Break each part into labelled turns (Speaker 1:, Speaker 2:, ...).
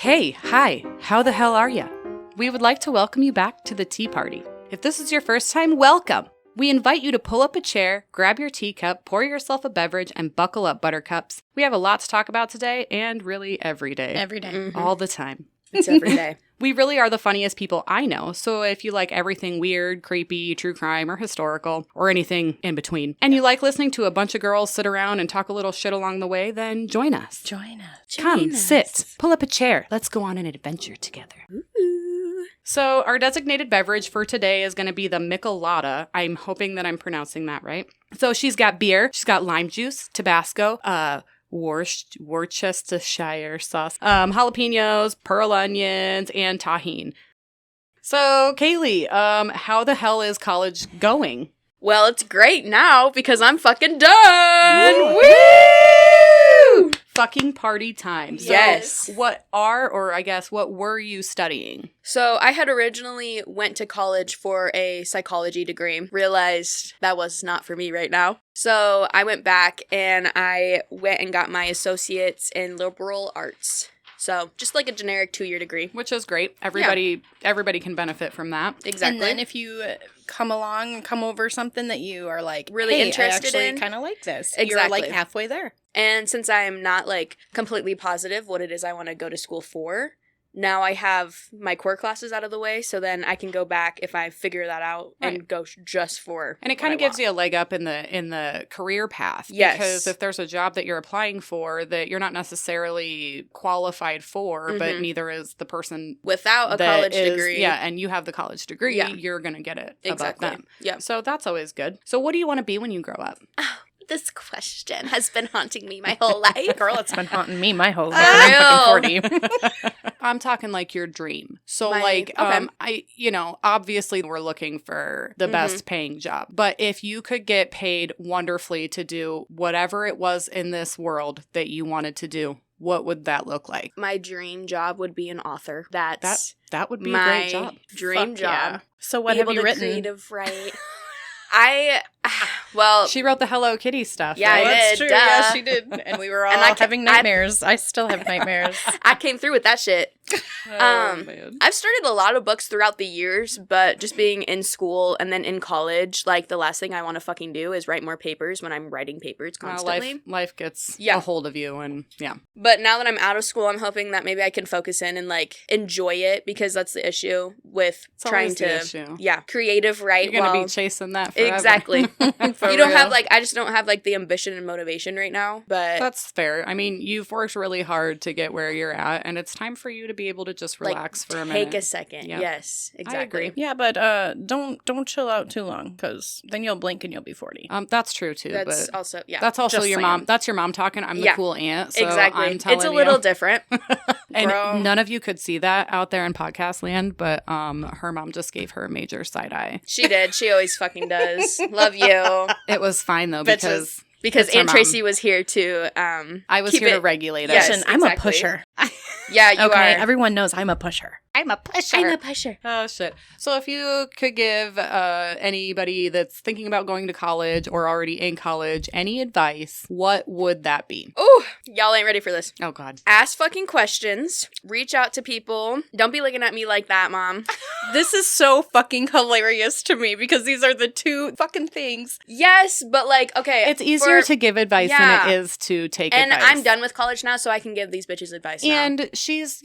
Speaker 1: Hey, hi, how the hell are ya? We would like to welcome you back to the Tea Party. If this is your first time, welcome! We invite you to pull up a chair, grab your teacup, pour yourself a beverage, and buckle up, buttercups. We have a lot to talk about today, and really every day.
Speaker 2: Every day.
Speaker 1: Mm-hmm. All the time.
Speaker 3: It's every day.
Speaker 1: We really are the funniest people I know, so if you like everything weird, creepy, true crime, or historical, or anything in between, and you like listening to a bunch of girls sit around and talk a little shit along the way, then join us.
Speaker 2: Join us.
Speaker 1: Come, sit, pull up a chair. Let's go on an adventure together.
Speaker 3: Ooh.
Speaker 1: So our designated beverage for today is going to be the Michelada. I'm hoping that I'm pronouncing that right. So she's got beer, she's got lime juice, Tabasco, Worcestershire sauce, jalapenos, pearl onions, and tahini. So, Kaylee, how the hell is college going?
Speaker 3: Well, it's great now because I'm fucking done!
Speaker 1: Woo! Fucking party time. So
Speaker 3: Yes.
Speaker 1: what were you studying?
Speaker 3: So I had originally went to college for a psychology degree, realized that was not for me right now. So I went back and I went and got my associates in liberal arts. So just like a generic 2-year degree.
Speaker 1: Which is great. Everybody can benefit from that.
Speaker 3: Exactly.
Speaker 2: And then if you come over something that you are like
Speaker 3: Really
Speaker 2: hey,
Speaker 3: interested
Speaker 2: I
Speaker 3: in.
Speaker 2: actually kind of like this.
Speaker 3: Exactly.
Speaker 2: You're like halfway there.
Speaker 3: And since I am not like completely positive what it is I want to go to school for, now I have my core classes out of the way, so then I can go back if I figure that out and go just for.
Speaker 1: And it kind of gives you a leg up in the career path.
Speaker 3: Yes.
Speaker 1: Because if there's a job that you're applying for that you're not necessarily qualified for, but neither is the person
Speaker 3: without a college degree.
Speaker 1: Yeah, and you have the college degree,
Speaker 3: Yeah.
Speaker 1: you're going to get it
Speaker 3: Exactly.
Speaker 1: above them.
Speaker 3: Yeah.
Speaker 1: So that's always good. So what do you want to be when you grow up?
Speaker 3: This question has been haunting me my whole life.
Speaker 2: Girl, it's been haunting me my whole life. I'm fucking 40.
Speaker 1: I'm talking like your dream. So
Speaker 3: Okay.
Speaker 1: obviously we're looking for the best paying job. But if you could get paid wonderfully to do whatever it was in this world that you wanted to do, what would that look like?
Speaker 3: My dream job would be an author. That's
Speaker 1: That would be a
Speaker 3: my
Speaker 1: great job.
Speaker 3: dream
Speaker 2: Fuck
Speaker 3: job.
Speaker 2: yeah. So what
Speaker 3: Be
Speaker 2: have
Speaker 3: able
Speaker 2: you
Speaker 3: to
Speaker 2: written?
Speaker 3: creative write. Well,
Speaker 1: She wrote the Hello Kitty stuff.
Speaker 3: Yeah,
Speaker 1: right?
Speaker 3: I
Speaker 2: That's
Speaker 3: did,
Speaker 2: true.
Speaker 3: duh.
Speaker 2: Yeah, she did. And we were all
Speaker 3: And
Speaker 2: having nightmares. I still have nightmares.
Speaker 3: I came through with that shit.
Speaker 1: Man.
Speaker 3: I've started a lot of books throughout the years, but just being in school and then in college, like the last thing I want to fucking do is write more papers when I'm writing papers constantly.
Speaker 1: Life gets
Speaker 3: Yeah.
Speaker 1: a hold of you, and yeah.
Speaker 3: But now that I'm out of school, I'm hoping that maybe I can focus in and like enjoy it, because that's the issue with
Speaker 1: It's
Speaker 3: trying
Speaker 1: always the
Speaker 3: to
Speaker 1: issue.
Speaker 3: creative write.
Speaker 1: You're going to
Speaker 3: while
Speaker 1: be chasing that forever.
Speaker 3: exactly.
Speaker 2: For
Speaker 3: You don't
Speaker 2: real.
Speaker 3: have I just don't have like the ambition and motivation right now. But
Speaker 1: That's fair. I mean, you've worked really hard to get where you're at, and it's time for you to be able to just relax for a minute.
Speaker 3: take a second.
Speaker 1: Yep.
Speaker 3: Yes, exactly.
Speaker 1: agree.
Speaker 2: Yeah, but don't chill out too long, because then you'll blink and you'll be 40.
Speaker 1: That's true too.
Speaker 3: That's
Speaker 1: but
Speaker 3: also
Speaker 1: that's also
Speaker 2: Just
Speaker 1: your
Speaker 2: saying.
Speaker 1: mom. That's your mom talking. I'm the
Speaker 3: Yeah.
Speaker 1: cool aunt. So
Speaker 3: exactly.
Speaker 1: I'm telling
Speaker 3: It's a little
Speaker 1: you.
Speaker 3: different.
Speaker 1: And
Speaker 2: Bro.
Speaker 1: none of you could see that out there in podcast land, but her mom just gave her a major side eye.
Speaker 3: She did. She always fucking does. Love you.
Speaker 1: It was fine though
Speaker 3: Because
Speaker 1: it's her
Speaker 3: Aunt
Speaker 1: mom.
Speaker 3: Tracy was here to
Speaker 1: I was
Speaker 3: keep
Speaker 1: here to
Speaker 3: it-
Speaker 1: regulate it.
Speaker 3: Yes,
Speaker 2: Listen, I'm a
Speaker 3: exactly.
Speaker 2: pusher.
Speaker 3: Yeah, you
Speaker 2: Okay,
Speaker 3: are.
Speaker 2: everyone knows I'm a pusher.
Speaker 1: I'm a pusher.
Speaker 3: I'm a pusher.
Speaker 1: Oh, shit. So if you could give anybody that's thinking about going to college or already in college any advice, what would that be?
Speaker 3: Ooh, y'all ain't ready for this.
Speaker 1: Oh, God.
Speaker 3: Ask fucking questions. Reach out to people. Don't be looking at me like that, Mom.
Speaker 2: This is so fucking hilarious to me, because these are the two fucking things.
Speaker 3: Yes, but okay.
Speaker 1: It's easier
Speaker 3: for-
Speaker 1: to give advice
Speaker 3: Yeah.
Speaker 1: than it is to take
Speaker 3: And
Speaker 1: advice.
Speaker 3: I'm done with college now, so I can give these bitches advice now.
Speaker 1: And she's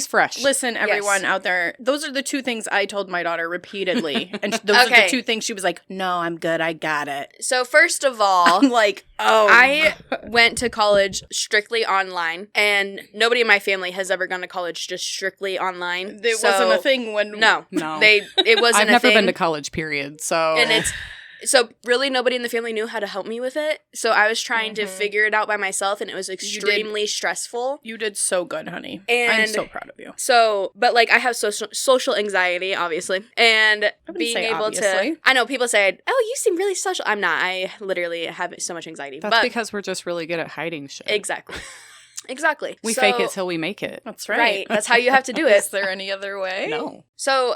Speaker 1: fresh.
Speaker 2: Listen, everyone out there, those are the two things I told my daughter repeatedly. And those are
Speaker 3: Okay.
Speaker 2: the two things she was like, no, I'm good, I got it.
Speaker 3: So first of all,
Speaker 2: I'm like, oh.
Speaker 3: I went to college strictly online, and nobody in my family has ever gone to college just strictly online.
Speaker 2: It
Speaker 3: So-
Speaker 2: wasn't a thing when...
Speaker 3: No,
Speaker 1: No.
Speaker 3: it wasn't.
Speaker 1: I've
Speaker 3: a
Speaker 1: never
Speaker 3: thing.
Speaker 1: been to college, period. So
Speaker 3: And so really nobody in the family knew how to help me with it. So I was trying to figure it out by myself, and it was extremely stressful.
Speaker 2: You did so good, honey.
Speaker 3: And-
Speaker 2: I'm so proud of you.
Speaker 3: So, but I have social anxiety, obviously, and being
Speaker 2: say
Speaker 3: able
Speaker 2: obviously.
Speaker 3: to. I know people say, "Oh, you seem really social." I'm not. I literally have so much anxiety.
Speaker 1: that's
Speaker 3: but
Speaker 1: because we're just really good at hiding shit.
Speaker 3: exactly, exactly.
Speaker 1: We
Speaker 3: So-
Speaker 1: fake it till we make it.
Speaker 2: That's
Speaker 3: right.
Speaker 2: right.
Speaker 3: That's how you have to do
Speaker 2: Is
Speaker 3: it.
Speaker 2: there any other way?
Speaker 1: No.
Speaker 3: So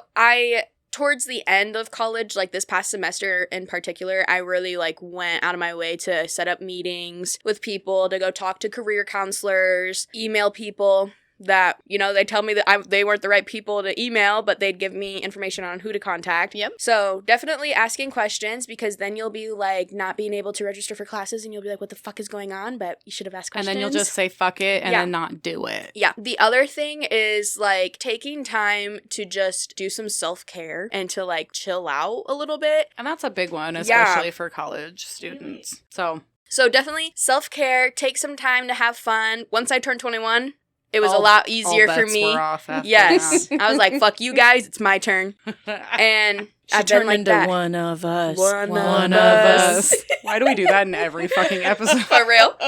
Speaker 3: towards the end of college, this past semester in particular, I really went out of my way to set up meetings with people, to go talk to career counselors, email people, that, you know, they tell me that they weren't the right people to email, but they'd give me information on who to contact.
Speaker 2: Yep.
Speaker 3: So definitely asking questions, because then you'll be like not being able to register for classes and you'll be like, what the fuck is going on? But you should have asked questions.
Speaker 1: And then you'll just say fuck it and then not do it.
Speaker 3: Yeah. The other thing is like taking time to just do some self-care and to like chill out a little bit.
Speaker 1: And that's a big one, especially for college students.
Speaker 3: So definitely self-care, take some time to have fun. Once I turned 21, it was a lot easier for me.
Speaker 1: Were off after
Speaker 3: yes. I was like, fuck you guys, it's my turn. And I've been like that.
Speaker 2: One of us.
Speaker 3: One of us.
Speaker 1: Why do we do that in every fucking episode?
Speaker 3: For real?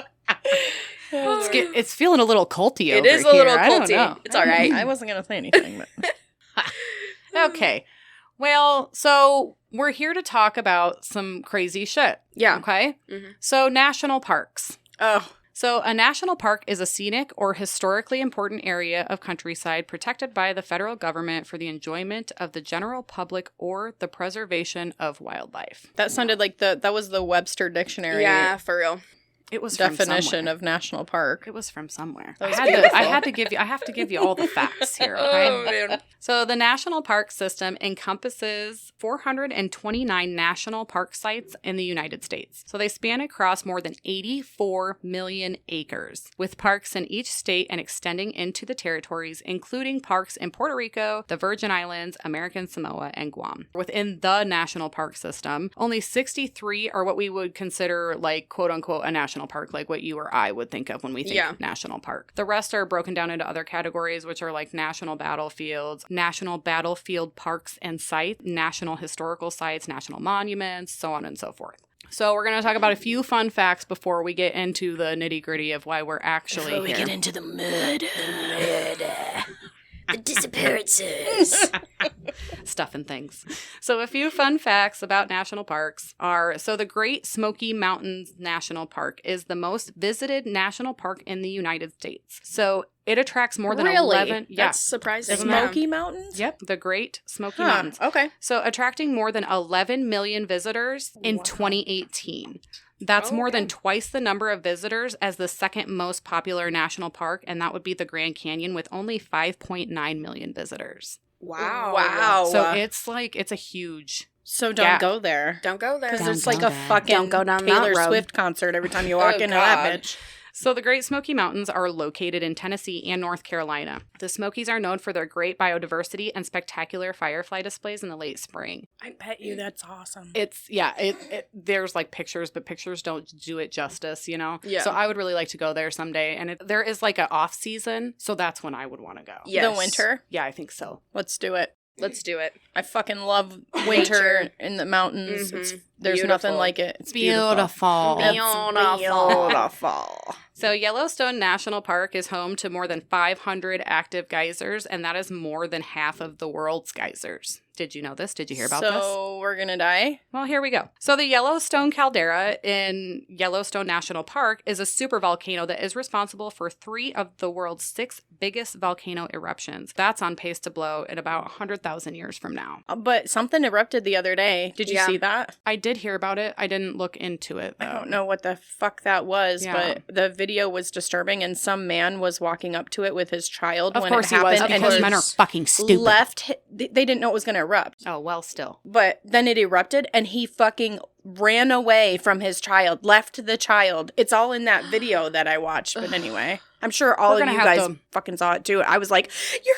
Speaker 1: It's feeling a little culty over here.
Speaker 3: It is a little
Speaker 1: I don't
Speaker 3: culty.
Speaker 1: know.
Speaker 3: It's all right.
Speaker 2: I wasn't going to say anything, but...
Speaker 1: Okay. Well, so we're here to talk about some crazy shit.
Speaker 3: Yeah.
Speaker 1: Okay?
Speaker 3: Mm-hmm.
Speaker 1: So national parks.
Speaker 2: Oh.
Speaker 1: So a national park is a scenic or historically important area of countryside protected by the federal government for the enjoyment of the general public or the preservation of wildlife.
Speaker 2: That sounded like that was the Webster Dictionary.
Speaker 3: Yeah, for real.
Speaker 1: It was
Speaker 2: definition of national park.
Speaker 1: It was from somewhere.
Speaker 2: That was
Speaker 1: I have to give you all the facts here. Okay?
Speaker 3: Oh, man.
Speaker 1: So the national park system encompasses 429 national park sites in the United States. So they span across more than 84 million acres, with parks in each state and extending into the territories, including parks in Puerto Rico, the Virgin Islands, American Samoa, and Guam. Within the national park system, only 63 are what we would consider like quote unquote a national park, like what you or I would think of when we think national park. The rest are broken down into other categories, which are like national battlefields, national battlefield parks and sites, national historical sites, national monuments, so on and so forth. So we're going to talk about a few fun facts before we get into the nitty-gritty of why we're actually here.
Speaker 3: Before we get into the murder. The disappearances.
Speaker 1: Stuff and things. So a few fun facts about national parks are, so the Great Smoky Mountains National Park is the most visited national park in the United States. So it attracts more than 11. Yeah.
Speaker 3: That's surprising.
Speaker 2: Smoky Mountains?
Speaker 1: Yep. The Great Smoky Mountains.
Speaker 2: Okay.
Speaker 1: So attracting more than 11 million visitors in 2018. That's more than twice the number of visitors as the second most popular national park, and that would be the Grand Canyon with only 5.9 million visitors.
Speaker 3: Wow.
Speaker 1: So it's a huge...
Speaker 2: So don't go there.
Speaker 3: Don't go there.
Speaker 2: Because
Speaker 1: Don't
Speaker 2: it's like
Speaker 1: go
Speaker 2: a
Speaker 1: there.
Speaker 2: fucking
Speaker 3: Don't go down
Speaker 2: Taylor
Speaker 3: that road.
Speaker 2: Swift concert every time you walk into that bitch.
Speaker 1: So the Great Smoky Mountains are located in Tennessee and North Carolina. The Smokies are known for their great biodiversity and spectacular firefly displays in the late spring.
Speaker 2: I bet you that's awesome.
Speaker 1: There's like pictures, but pictures don't do it justice, you know?
Speaker 3: Yeah.
Speaker 1: So I would really like to go there someday. And there is like an off season, so that's when I would want to go.
Speaker 3: Yes.
Speaker 2: The winter?
Speaker 1: Yeah, I think so.
Speaker 2: Let's do it.
Speaker 3: Let's do it.
Speaker 2: I fucking love winter in the mountains.
Speaker 3: Mhm.
Speaker 2: There's
Speaker 3: Beautiful.
Speaker 2: nothing like it. It's
Speaker 1: Beautiful.
Speaker 2: Beautiful.
Speaker 1: So Yellowstone National Park is home to more than 500 active geysers, and that is more than half of the world's geysers. Did you know this? Did you hear about this?
Speaker 2: So we're going to die?
Speaker 1: Well, here we go. So the Yellowstone caldera in Yellowstone National Park is a supervolcano that is responsible for 3 of the world's 6 biggest volcano eruptions. That's on pace to blow in about 100,000 years from now.
Speaker 2: But something erupted the other day. Did you see that?
Speaker 1: I did hear about it. I didn't look into it, though.
Speaker 2: I don't know what the fuck that was,
Speaker 1: Yeah.
Speaker 2: but the video was disturbing, and some man was walking up to it with his child when
Speaker 1: course
Speaker 2: it
Speaker 1: he was,
Speaker 2: happened.
Speaker 1: because
Speaker 2: and
Speaker 1: men are fucking stupid.
Speaker 2: they didn't know it was going to erupt.
Speaker 1: Oh, well, still.
Speaker 2: But then it erupted, and he fucking ran away from his child, left the child. It's all in that video that I watched. But anyway, I'm sure all
Speaker 1: We're
Speaker 2: of
Speaker 1: gonna
Speaker 2: you
Speaker 1: have
Speaker 2: guys
Speaker 1: to-
Speaker 2: fucking saw it too. I was like, your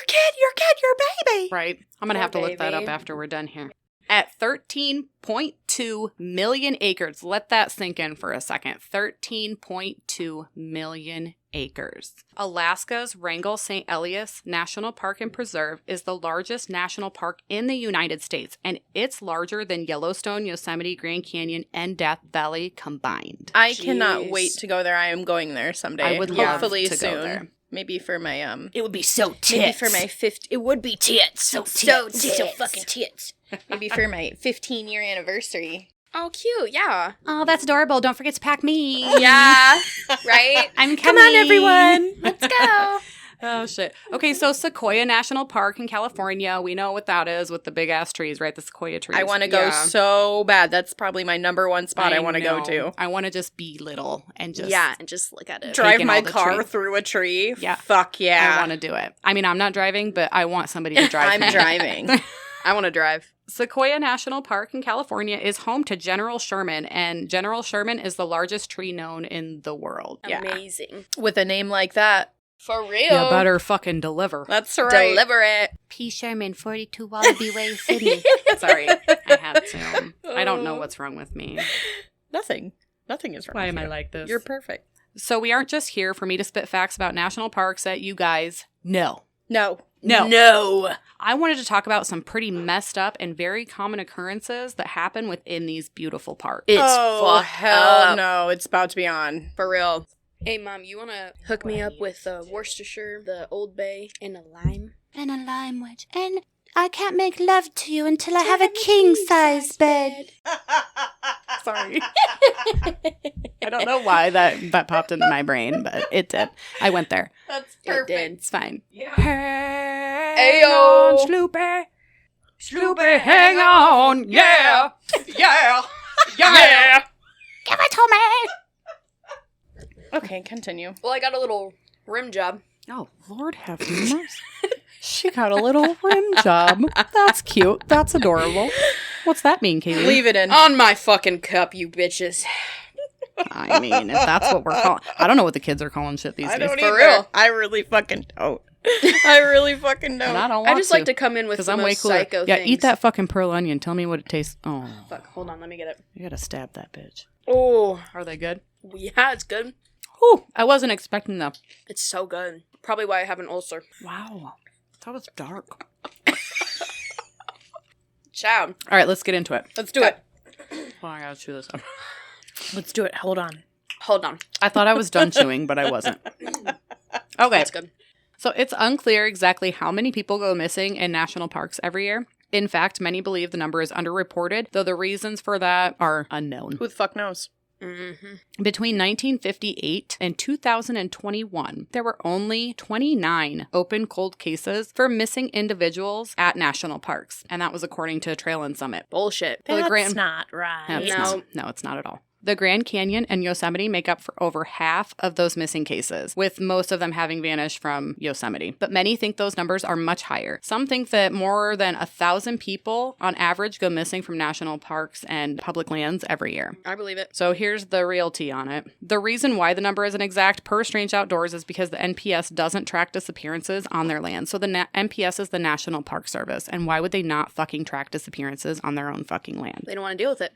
Speaker 2: baby.
Speaker 1: Right. I'm going to have to look that up
Speaker 3: baby.
Speaker 1: after we're done here. At 13.2 million acres, let that sink in for a second. 13.2 million acres. Alaska's Wrangell St. Elias National Park and Preserve is the largest national park in the United States, and it's larger than Yellowstone, Yosemite, Grand Canyon, and Death Valley combined.
Speaker 2: I cannot
Speaker 3: Jeez.
Speaker 2: wait to go there. I am going there someday.
Speaker 1: I would love
Speaker 2: hopefully
Speaker 1: to
Speaker 2: soon.
Speaker 1: go there.
Speaker 2: Maybe for my
Speaker 3: It would be so tits.
Speaker 2: maybe for my 50. It would be tits. So fucking tits. Maybe for my 15-year anniversary.
Speaker 3: Oh, cute. Yeah.
Speaker 1: Oh, that's adorable. Don't forget to pack me.
Speaker 3: Yeah. Right?
Speaker 1: I'm coming.
Speaker 2: Come on, everyone.
Speaker 3: Let's go.
Speaker 1: Oh, shit. Okay, so Sequoia National Park in California. We know what that is with the big-ass trees, right? The sequoia trees.
Speaker 2: I want to go so bad. That's probably my number one spot I want to go to.
Speaker 1: I want to just be little and just...
Speaker 3: Yeah, and just look at it.
Speaker 2: Drive my car through a tree.
Speaker 1: Yeah.
Speaker 2: Fuck yeah.
Speaker 1: I want to do it. I mean, I'm not driving, but I want somebody to drive
Speaker 2: I'm driving.
Speaker 3: I want to drive.
Speaker 1: Sequoia National Park in California is home to General Sherman, and General Sherman is the largest tree known in the world.
Speaker 2: Yeah.
Speaker 3: Amazing.
Speaker 2: With a name like that.
Speaker 3: For real.
Speaker 1: You better fucking deliver.
Speaker 2: That's right.
Speaker 3: Deliver it.
Speaker 1: P. Sherman, 42 Wallaby Way, Sydney. Sorry, I had to. I don't know what's wrong with me.
Speaker 2: Nothing. Nothing is wrong.
Speaker 1: Why
Speaker 2: with
Speaker 1: am I
Speaker 2: you.
Speaker 1: like this?
Speaker 2: You're perfect.
Speaker 1: So we aren't just here for me to spit facts about national parks that you guys know.
Speaker 2: No.
Speaker 1: I wanted to talk about some pretty messed up and very common occurrences that happen within these beautiful parks.
Speaker 3: It's
Speaker 2: oh,
Speaker 3: fucked
Speaker 2: hell
Speaker 3: up.
Speaker 2: no. It's about to be on.
Speaker 3: For real. Hey, Mom, you want to hook me up with Worcestershire, the Old Bay, and a lime?
Speaker 4: And a lime wedge. And I can't make love to you until I have a king-size bed.
Speaker 1: Sorry. I don't know why that popped into my brain, but it did. I went there.
Speaker 2: That's
Speaker 3: It did.
Speaker 1: It's fine.
Speaker 2: Yeah.
Speaker 1: Hang
Speaker 3: Ayo.
Speaker 1: on, Sloopy. Sloopy, hang on. Yeah. Yeah. Yeah.
Speaker 4: Give it to me!
Speaker 2: Okay, continue.
Speaker 3: Well, I got a little rim job.
Speaker 1: Oh, Lord have mercy. She got a little rim job. That's cute. That's adorable. What's that mean, Katie?
Speaker 2: Leave it in.
Speaker 3: On my fucking cup, you bitches.
Speaker 1: I mean, if that's what we're calling... I don't know what the kids are calling shit these
Speaker 2: I
Speaker 1: days.
Speaker 2: don't
Speaker 3: For
Speaker 2: either.
Speaker 3: real.
Speaker 2: I really fucking don't. I really fucking don't.
Speaker 1: And I don't want
Speaker 3: I just like to come in with
Speaker 1: because
Speaker 3: the
Speaker 1: I'm way
Speaker 3: most
Speaker 1: cooler.
Speaker 3: psycho
Speaker 1: Yeah,
Speaker 3: things.
Speaker 1: eat that fucking pearl onion. Tell me what it tastes... Oh,
Speaker 3: Fuck, hold on, let me get it.
Speaker 1: you gotta stab that bitch.
Speaker 3: Oh,
Speaker 1: Are they good?
Speaker 3: yeah, it's good.
Speaker 1: Whew, I wasn't expecting that.
Speaker 3: It's so good. Probably why I have an ulcer.
Speaker 1: Wow. That was dark.
Speaker 3: Ciao.
Speaker 1: All right, let's get into it.
Speaker 2: Let's do it.
Speaker 1: Oh, I gotta chew this up.
Speaker 2: Let's do it. Hold on.
Speaker 3: Hold on.
Speaker 1: I thought I was done chewing, but I wasn't. Okay.
Speaker 3: That's good.
Speaker 1: So it's unclear exactly how many people go missing in national parks every year. In fact, many believe the number is underreported, though the reasons for that are unknown.
Speaker 2: Who the fuck knows?
Speaker 3: Mm-hmm.
Speaker 1: Between 1958 and 2021, there were only 29 open cold cases for missing individuals at national parks. And that was according to Trail and Summit.
Speaker 3: Bullshit.
Speaker 1: Well, the
Speaker 2: That's
Speaker 1: Grand-
Speaker 2: not right.
Speaker 1: No, it's
Speaker 3: No.
Speaker 1: not. No, it's not at all. The Grand Canyon and Yosemite make up for over half of those missing cases, with most of them having vanished from Yosemite. But many think those numbers are much higher. Some think that more than 1,000 people on average go missing from national parks and public lands every year.
Speaker 3: I believe it.
Speaker 1: So here's the real tea on it. The reason why the number isn't exact per Strange Outdoors is because the NPS doesn't track disappearances on their land. So the NPS is the National Park Service. And why would they not fucking track disappearances on their own fucking land?
Speaker 3: They don't want to deal with it.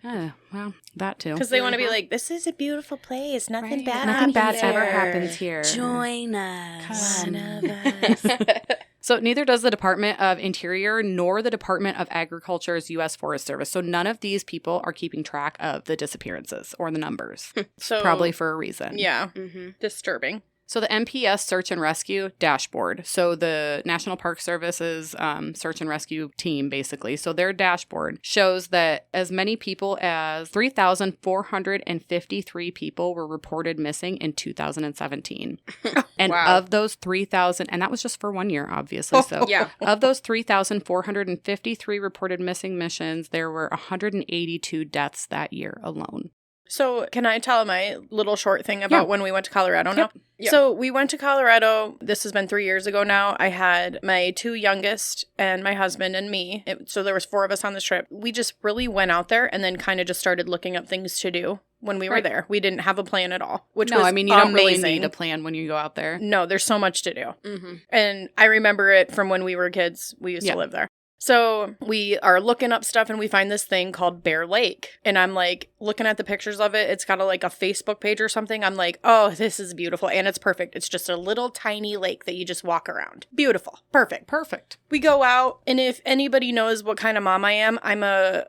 Speaker 1: Well, that too.
Speaker 2: Because they want to be like, this is a beautiful place. Nothing
Speaker 1: Right.
Speaker 2: bad
Speaker 1: Nothing bad
Speaker 2: happens
Speaker 1: ever
Speaker 2: here.
Speaker 1: happens here.
Speaker 3: Join us.
Speaker 2: One of us.
Speaker 1: So neither does the Department of Interior nor the Department of Agriculture's U.S. Forest Service. So none of these people are keeping track of the disappearances or the numbers.
Speaker 2: So
Speaker 1: Probably for a reason.
Speaker 2: Yeah.
Speaker 3: Mm-hmm.
Speaker 2: Disturbing.
Speaker 1: So the NPS Search and Rescue Dashboard. So the National Park Service's search and rescue team, basically. So their dashboard shows that as many people as 3,453 people were reported missing in 2017. And
Speaker 3: Wow.
Speaker 1: of those 3,000, and that was just for 1 year, obviously. So
Speaker 3: Yeah.
Speaker 1: of those 3,453 reported missing missions, there were 182 deaths that year alone.
Speaker 2: So can I tell my little short thing about when we went to Colorado now?
Speaker 3: Yep.
Speaker 2: So we went to Colorado. This has been 3 years ago now. I had my two youngest and my husband and me. So there was 4 of us on this trip. We just really went out there and then kind of just started looking up things to do when we were
Speaker 1: Right.
Speaker 2: there. We didn't have a plan at all, which
Speaker 1: No,
Speaker 2: was
Speaker 1: I mean, you don't really
Speaker 2: amazing.
Speaker 1: need a plan when you go out there.
Speaker 2: No, there's so much to do.
Speaker 3: Mm-hmm.
Speaker 2: And I remember it from when we were kids. We used
Speaker 1: Yeah.
Speaker 2: to live there. So we are looking up stuff and we find this thing called Bear Lake. And I'm like looking at the pictures of it. It's got a Facebook page or something. I'm like, oh, this is beautiful. And it's perfect. It's just a little tiny lake that you just walk around. Beautiful. Perfect.
Speaker 1: Perfect.
Speaker 2: We go out. And if anybody knows what kind of mom I am, I'm a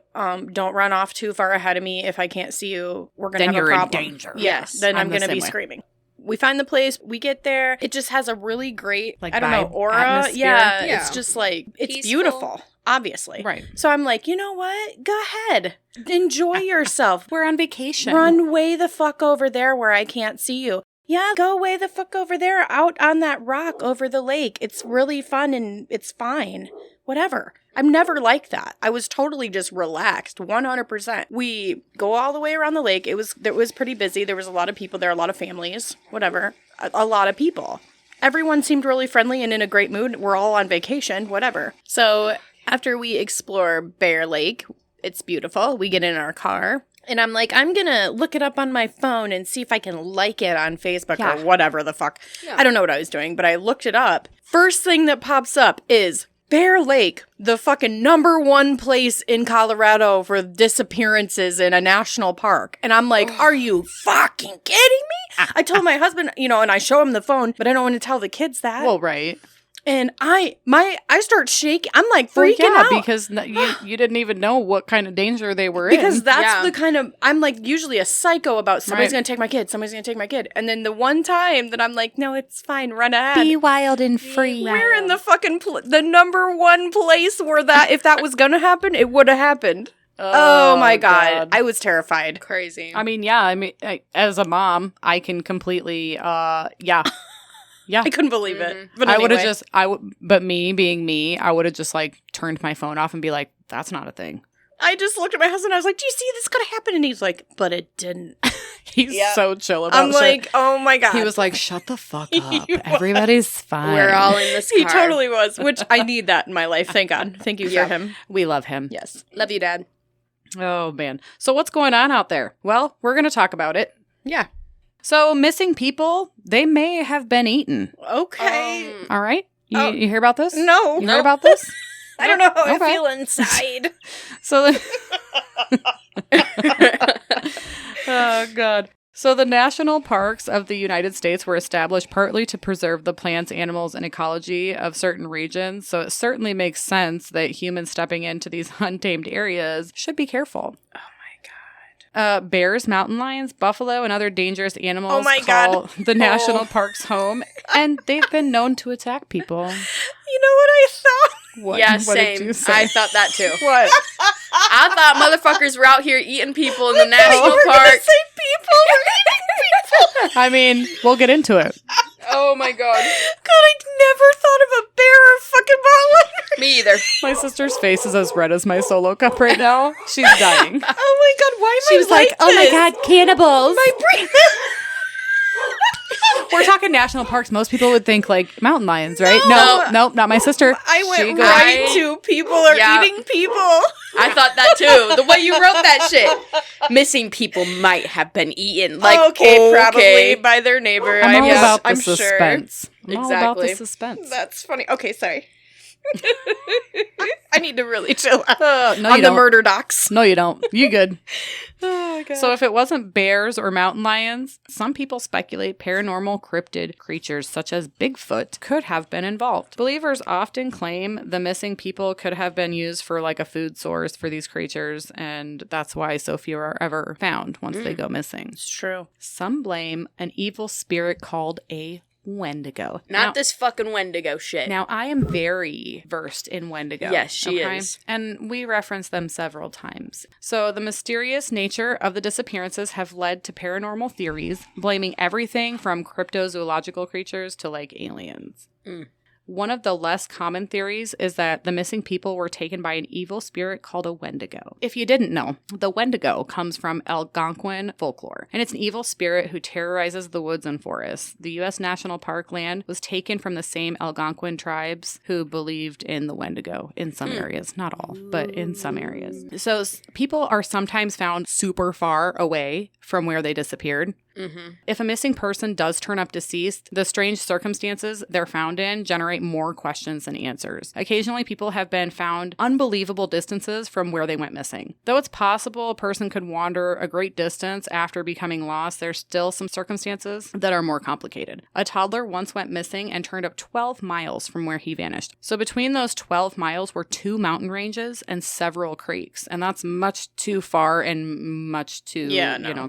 Speaker 2: don't run off too far ahead of me. If I can't see you, we're going to
Speaker 1: Then
Speaker 2: have a
Speaker 1: you're in
Speaker 2: problem.
Speaker 1: danger.
Speaker 2: Yes.
Speaker 3: Yes,
Speaker 2: Then
Speaker 1: I'm
Speaker 2: I'm
Speaker 1: the
Speaker 2: going to
Speaker 1: same
Speaker 2: be
Speaker 1: way.
Speaker 2: screaming. We find the place, we get there. It just has a really great,
Speaker 1: Like
Speaker 2: I don't know,
Speaker 1: vibe,
Speaker 2: aura.
Speaker 1: atmosphere.
Speaker 2: Yeah,
Speaker 3: Yeah.
Speaker 2: it's just like, it's
Speaker 3: Peaceful.
Speaker 2: beautiful, obviously.
Speaker 1: Right.
Speaker 2: So I'm like, you know what? Go ahead. Enjoy yourself.
Speaker 1: We're on vacation.
Speaker 2: Run way the fuck over there where I can't see you. Yeah, go away the fuck over there, out on that rock over the lake. It's really fun and it's fine. Whatever. I'm never like that. I was totally just relaxed, 100%. We go all the way around the lake. It was pretty busy. There was a lot of people there, a lot of families, whatever. A lot of people. Everyone seemed really friendly and in a great mood. We're all on vacation, whatever. So after we explore Bear Lake, it's beautiful. We get in our car. And I'm like, I'm going to look it up on my phone and see if I can like it on Facebook or whatever the fuck. Yeah. I don't know what I was doing, but I looked it up. First thing that pops up is Bear Lake, the fucking #1 place in Colorado for disappearances in a national park. And I'm like, are you fucking kidding me? I told my husband, and I show him the phone, but I don't want to tell the kids that.
Speaker 1: Well, right.
Speaker 2: And I start shaking. I'm like freaking out.
Speaker 1: Because you didn't even know what kind of danger they were in.
Speaker 2: Because that's the kind of, I'm like usually a psycho about somebody's going to take my kid. Somebody's going to take my kid. And then the one time that I'm like, no, it's fine. Run ahead.
Speaker 4: Be wild and free.
Speaker 2: We're in the fucking, the #1 place where that, if that was going to happen, it would have happened. Oh my God. I was terrified.
Speaker 3: Crazy.
Speaker 1: I mean, as a mom, I can completely, Yeah,
Speaker 2: I couldn't believe it. But
Speaker 1: I
Speaker 2: anyway.
Speaker 1: would have but me being me, I would have just like turned my phone off and be like, that's not a thing.
Speaker 2: I just looked at my husband. I was like, do you see this could have happened? And he's like, but it didn't.
Speaker 1: He's so chill about it.
Speaker 2: I'm like, oh my God.
Speaker 1: He was like, shut the fuck up. Everybody's fine.
Speaker 3: We're all in this car.
Speaker 2: He totally was, which I need that in my life. Thank God. Thank you for him.
Speaker 1: We love him.
Speaker 2: Yes.
Speaker 3: Love you, Dad.
Speaker 1: Oh, man. So what's going on out there? Well, we're going to talk about it.
Speaker 2: Yeah.
Speaker 1: So missing people, they may have been eaten.
Speaker 2: Okay.
Speaker 1: All right. You hear about this?
Speaker 2: No.
Speaker 1: You heard about this?
Speaker 2: I don't know how
Speaker 1: Okay.
Speaker 2: I feel inside.
Speaker 1: So oh, God. So the national parks of the United States were established partly to preserve the plants, animals, and ecology of certain regions. So it certainly makes sense that humans stepping into these untamed areas should be careful. Bears, mountain lions, buffalo, and other dangerous animals call the national parks home, and they've been known to attack people.
Speaker 2: You know what I thought?
Speaker 1: What?
Speaker 3: Yeah,
Speaker 1: What
Speaker 3: same.
Speaker 1: did you say?
Speaker 3: I thought that too.
Speaker 1: What?
Speaker 3: I thought motherfuckers were out here eating people in the national park.
Speaker 2: Say people were eating people.
Speaker 1: I mean, we'll get into it.
Speaker 3: Oh my God.
Speaker 2: God, I never thought of a bear or a fucking mountain lion.
Speaker 3: Me either.
Speaker 1: My sister's face is as red as my Solo cup right now. She's dying.
Speaker 2: Oh my God, why am
Speaker 4: She
Speaker 2: I
Speaker 4: was like, oh my
Speaker 2: this?
Speaker 4: God, cannibals.
Speaker 2: My brain.
Speaker 1: We're talking national parks. Most people would think like mountain lions, right?
Speaker 3: No.
Speaker 1: No, not my sister.
Speaker 2: I
Speaker 1: She
Speaker 2: went
Speaker 1: goes-
Speaker 2: right to people are
Speaker 3: Yeah.
Speaker 2: eating people.
Speaker 3: I thought that too. The way you wrote that shit. Missing people might have been eaten. Like,
Speaker 2: probably by their neighbor.
Speaker 1: I'm all about the
Speaker 2: I'm
Speaker 1: suspense. I'm all about the
Speaker 3: Exactly.
Speaker 1: suspense.
Speaker 2: That's funny. Okay, sorry. I need to really chill out
Speaker 1: No,
Speaker 2: on
Speaker 1: you
Speaker 2: the
Speaker 1: don't.
Speaker 2: murder docs.
Speaker 1: No, you don't. You good.
Speaker 2: Oh, God.
Speaker 1: So if it wasn't bears or mountain lions, some people speculate paranormal cryptid creatures such as Bigfoot could have been involved. Believers often claim the missing people could have been used for like a food source for these creatures, and that's why so few are ever found once they go missing.
Speaker 2: It's true.
Speaker 1: Some blame an evil spirit called a Wendigo.
Speaker 3: Not this fucking Wendigo shit.
Speaker 1: Now, I am very versed in Wendigo.
Speaker 3: Yes, she is.
Speaker 1: And we reference them several times. So the mysterious nature of the disappearances have led to paranormal theories, blaming everything from cryptozoological creatures to like aliens. One of the less common theories is that the missing people were taken by an evil spirit called a Wendigo. If you didn't know, the Wendigo comes from Algonquin folklore, and it's an evil spirit who terrorizes the woods and forests. The U.S. National Park land was taken from the same Algonquin tribes who believed in the Wendigo in some areas. Not all, but in some areas. So people are sometimes found super far away from where they disappeared. If a missing person does turn up deceased, the strange circumstances they're found in generate more questions than answers. Occasionally, people have been found unbelievable distances from where they went missing. Though it's possible a person could wander a great distance after becoming lost, there's still some circumstances that are more complicated. A toddler once went missing and turned up 12 miles from where he vanished. So between those 12 miles were 2 mountain ranges and several creeks, and that's much too far and much too,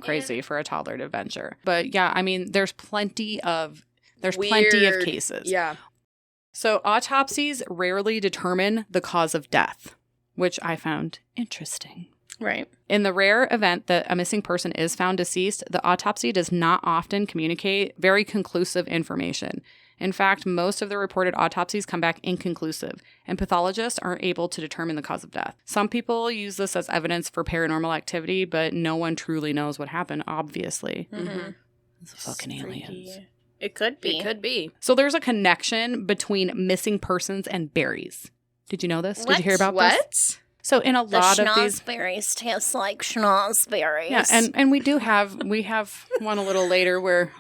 Speaker 1: crazy for a toddler to venture. But yeah, I mean, there's plenty of
Speaker 3: Weird.
Speaker 1: cases.
Speaker 3: Yeah.
Speaker 1: So autopsies rarely determine the cause of death, which I found interesting.
Speaker 2: Right.
Speaker 1: In the rare event that a missing person is found deceased, the autopsy does not often communicate very conclusive information. In fact, most of the reported autopsies come back inconclusive, and pathologists aren't able to determine the cause of death. Some people use this as evidence for paranormal activity, but no one truly knows what happened, obviously.
Speaker 3: Mm-hmm.
Speaker 1: It's fucking aliens.
Speaker 2: It could be.
Speaker 3: It could be.
Speaker 1: So there's a connection between missing persons and berries. Did you know this? Did you hear about this?
Speaker 3: What?
Speaker 1: So in a lot of these
Speaker 2: schnozberries taste like schnozberries.
Speaker 1: Yeah, and we have one a little later where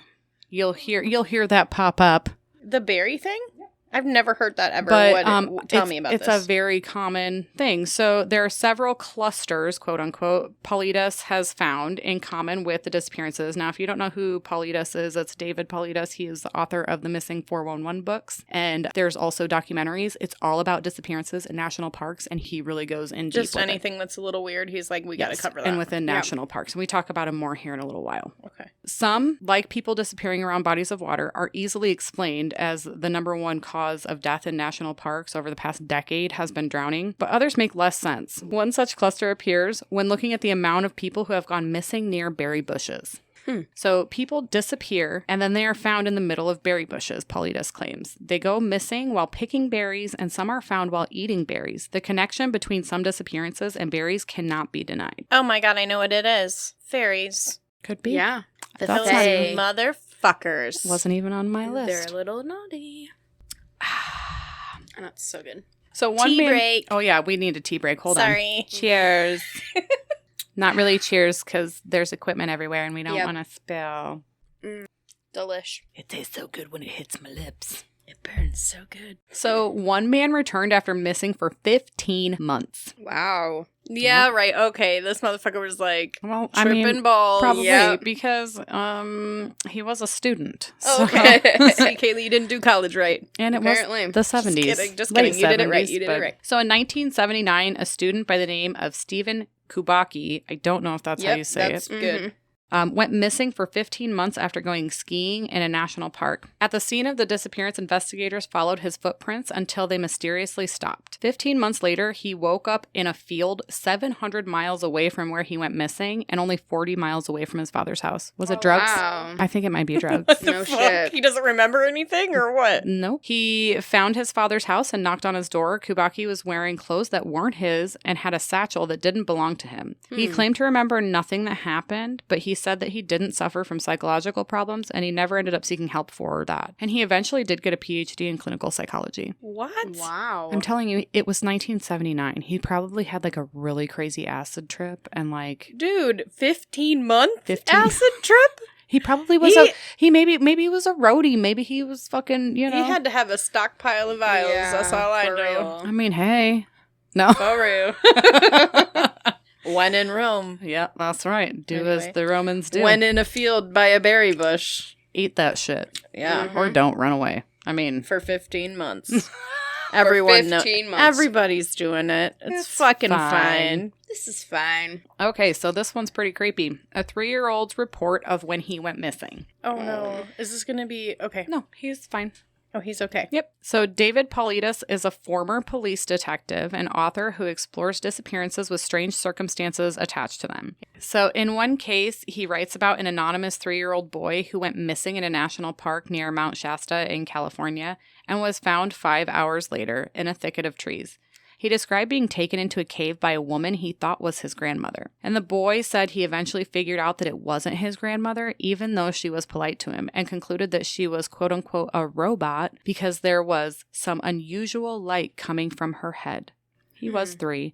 Speaker 1: you'll hear that pop up.
Speaker 2: The berry thing? I've never heard that ever.
Speaker 1: But
Speaker 2: Tell me about
Speaker 1: this.
Speaker 2: this.
Speaker 1: It's a very common thing. So there are several clusters, quote unquote, Paulides has found in common with the disappearances. Now, if you don't know who Paulides is, it's David Paulides. He is the author of the Missing 411 books. And there's also documentaries. It's all about disappearances in national parks. And he really goes in deep
Speaker 2: Just
Speaker 1: with
Speaker 2: anything that's a little weird. He's like, we got to cover that.
Speaker 1: And within national parks. And we talk about him more here in a little while.
Speaker 2: Okay.
Speaker 1: Some, like people disappearing around bodies of water, are easily explained as the number one cause of death in national parks over the past decade has been drowning, but others make less sense. One such cluster appears when looking at the amount of people who have gone missing near berry bushes. So people disappear and then they are found in the middle of berry bushes, Paulides claims. They go missing while picking berries and some are found while eating berries. The connection between some disappearances and berries cannot be denied.
Speaker 2: Oh my god, I know what it is. Fairies.
Speaker 1: Could be.
Speaker 3: Yeah.
Speaker 2: The
Speaker 1: That's
Speaker 2: Fae.
Speaker 1: not
Speaker 2: Motherfuckers.
Speaker 1: Wasn't even on my list.
Speaker 3: They're a little naughty. That's so good.
Speaker 1: So one
Speaker 2: Tea
Speaker 1: man-
Speaker 2: break.
Speaker 1: Oh yeah, we need a tea break. Hold on.
Speaker 2: Sorry.
Speaker 1: Cheers. Not really cheers because there's equipment everywhere and we don't
Speaker 3: Yep.
Speaker 1: want to spill.
Speaker 3: Delish.
Speaker 1: It tastes so good when it hits my lips.
Speaker 3: It burns so good.
Speaker 1: So one man returned after missing for 15 months.
Speaker 3: Wow.
Speaker 2: Yeah, right. Okay. This motherfucker was like
Speaker 1: Well,
Speaker 2: tripping balls.
Speaker 1: probably
Speaker 3: Yep.
Speaker 1: because he was a student.
Speaker 2: Oh,
Speaker 1: So-
Speaker 2: okay. See, Kaylee, you didn't do college right.
Speaker 1: And it
Speaker 3: Apparently.
Speaker 1: was the 70s.
Speaker 2: Just
Speaker 1: late
Speaker 2: kidding. You did it right.
Speaker 1: 70s,
Speaker 2: You did
Speaker 1: but-
Speaker 2: it right.
Speaker 1: So in 1979, a student by the name of Stephen Kubaki, I don't know if that's how
Speaker 2: Yep,
Speaker 1: you say
Speaker 2: that's
Speaker 1: it,
Speaker 2: good.
Speaker 1: went missing for 15 months after going skiing in a national park. At the scene of the disappearance, investigators followed his footprints until they mysteriously stopped. 15 months later, he woke up in a field 700 miles away from where he went missing and only 40 miles away from his father's house. Was it drugs?
Speaker 3: Wow.
Speaker 1: I think it might be drugs.
Speaker 2: What the
Speaker 3: No
Speaker 2: fuck?
Speaker 3: shit.
Speaker 2: He doesn't remember anything or what?
Speaker 1: No. He found his father's house and knocked on his door. Kubaki was wearing clothes that weren't his and had a satchel that didn't belong to him. He claimed to remember nothing that happened, but he said that he didn't suffer from psychological problems and he never ended up seeking help for that. And he eventually did get a PhD in clinical psychology.
Speaker 2: What?
Speaker 3: Wow.
Speaker 1: I'm telling you, it was 1979. He probably had like a really crazy acid trip and like
Speaker 2: Dude, 15 month
Speaker 1: 15
Speaker 2: acid trip?
Speaker 1: he probably was maybe he was a roadie. Maybe he was fucking, you know.
Speaker 2: He had to have a stockpile of vials.
Speaker 3: Yeah,
Speaker 2: That's all I
Speaker 3: for
Speaker 2: know.
Speaker 3: real.
Speaker 1: I mean, hey. No.
Speaker 2: For real. When in Rome.
Speaker 1: Yeah, that's right. Do
Speaker 2: Anyway.
Speaker 1: as the Romans do.
Speaker 2: When in a field by a berry bush.
Speaker 1: Eat that shit.
Speaker 2: Yeah.
Speaker 1: Or don't run away. I mean,
Speaker 2: For 15 months. Everyone knows.
Speaker 3: 15 months.
Speaker 2: Everybody's doing it. It's fucking
Speaker 1: fine.
Speaker 2: fine.
Speaker 3: This is fine.
Speaker 1: okay, so this one's pretty creepy. A 3-year-old's report of when he went missing.
Speaker 2: Oh no. Is this going to be okay?
Speaker 1: No, he's fine.
Speaker 2: Oh, he's okay.
Speaker 1: Yep. So David Paulides is a former police detective and author who explores disappearances with strange circumstances attached to them. So in one case, he writes about an anonymous 3-year-old boy who went missing in a national park near Mount Shasta in California and was found 5 hours later in a thicket of trees. He described being taken into a cave by a woman he thought was his grandmother. And the boy said he eventually figured out that it wasn't his grandmother, even though she was polite to him, and concluded that she was quote-unquote a robot because there was some unusual light coming from her head. He was 3.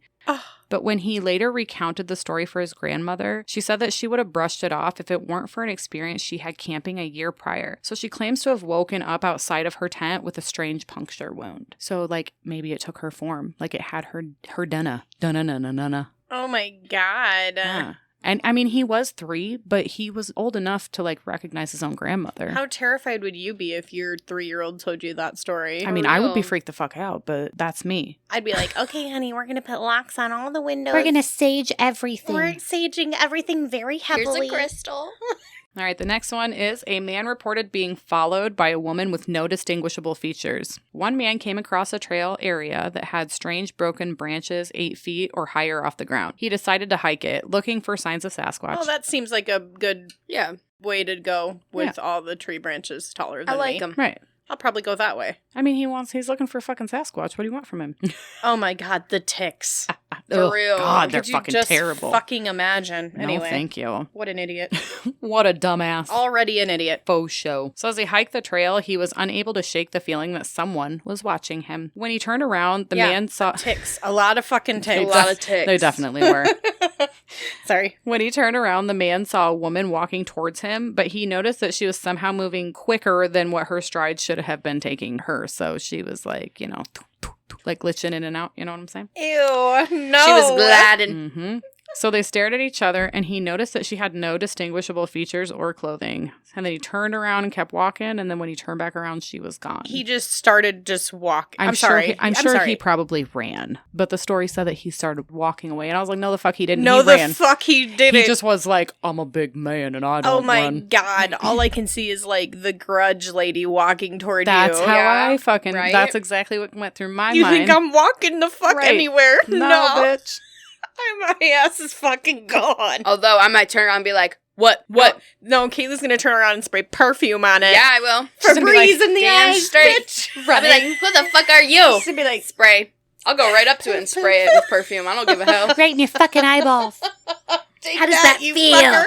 Speaker 1: But when he later recounted the story for his grandmother, she said that she would have brushed it off if it weren't for an experience she had camping a year prior. So she claims to have woken up outside of her tent with a strange puncture wound. So, like, maybe it took her form. Like, it had her dunna.
Speaker 2: Oh my god.
Speaker 1: Yeah. And, I mean, he was 3, but he was old enough to, like, recognize his own grandmother.
Speaker 2: How terrified would you be if your 3-year-old told you that story?
Speaker 1: I mean, I would be freaked the fuck out, but that's me.
Speaker 2: I'd be like, okay, honey, we're going to put locks on all the windows.
Speaker 4: We're gonna sage everything.
Speaker 2: We're saging everything very
Speaker 3: Here's
Speaker 2: heavily.
Speaker 3: a crystal.
Speaker 1: All right, the next one is a man reported being followed by a woman with no distinguishable features. One man came across a trail area that had strange broken branches 8 feet or higher off the ground. He decided to hike it, looking for signs of Sasquatch.
Speaker 2: Well, that seems like a good way to go with all the tree branches taller than
Speaker 3: I like
Speaker 2: me.
Speaker 3: them.
Speaker 1: Right.
Speaker 2: I'll probably go that way.
Speaker 1: I mean, he's looking for fucking Sasquatch. What do you want from him?
Speaker 2: Oh my god, the ticks.
Speaker 3: For real.
Speaker 1: God, they're
Speaker 2: Could you
Speaker 1: fucking
Speaker 2: just
Speaker 1: terrible.
Speaker 2: fucking imagine?
Speaker 1: No,
Speaker 2: Anyway,
Speaker 1: thank you.
Speaker 2: what an idiot.
Speaker 1: What a dumbass.
Speaker 2: Already an idiot.
Speaker 1: Faux show. So as he hiked the trail, he was unable to shake the feeling that someone was watching him. When he turned around, the man saw...
Speaker 2: Ticks. A lot of fucking ticks.
Speaker 3: A lot of ticks.
Speaker 1: They definitely were.
Speaker 2: Sorry.
Speaker 1: When he turned around, the man saw a woman walking towards him, but he noticed that she was somehow moving quicker than what her stride should have been taking her. So she was like, like glitching in and out. You know what I'm saying?
Speaker 2: Ew, no.
Speaker 3: She was gliding.
Speaker 1: Mm-hmm. So they stared at each other, and he noticed that she had no distinguishable features or clothing. And then he turned around and kept walking, and then when he turned back around, she was gone.
Speaker 2: He just started walking. I'm
Speaker 1: sure
Speaker 2: sorry.
Speaker 1: I'm sure he probably ran, but the story said that he started walking away, and I was like, no, the fuck he didn't.
Speaker 2: No,
Speaker 1: he ran.
Speaker 2: fuck he didn't.
Speaker 1: He just was like, I'm a big man, and I don't
Speaker 2: Oh my
Speaker 1: run.
Speaker 2: god! All I can see is like the Grudge lady walking toward
Speaker 1: That's
Speaker 2: you.
Speaker 1: how
Speaker 3: Yeah,
Speaker 1: I fucking.
Speaker 3: right?
Speaker 1: That's exactly what went through my
Speaker 2: You
Speaker 1: mind.
Speaker 2: think I'm walking the fuck
Speaker 1: Right.
Speaker 2: anywhere?
Speaker 1: No, bitch.
Speaker 2: My ass is fucking gone.
Speaker 3: Although I might turn around and be like, what?
Speaker 2: No, Kayla's gonna turn around and spray perfume on it.
Speaker 3: Yeah, I will.
Speaker 2: For
Speaker 1: gonna be like,
Speaker 2: breeze in the
Speaker 3: damn
Speaker 2: eyes,
Speaker 3: straight.
Speaker 2: bitch.
Speaker 3: I'll be like, who the fuck are you?
Speaker 2: She'd be like,
Speaker 3: Spray. I'll go right up to it and spray it with perfume. I don't give a hell.
Speaker 4: Right in your fucking eyeballs.
Speaker 2: Take
Speaker 4: How does that
Speaker 2: you
Speaker 4: feel?
Speaker 2: fucker.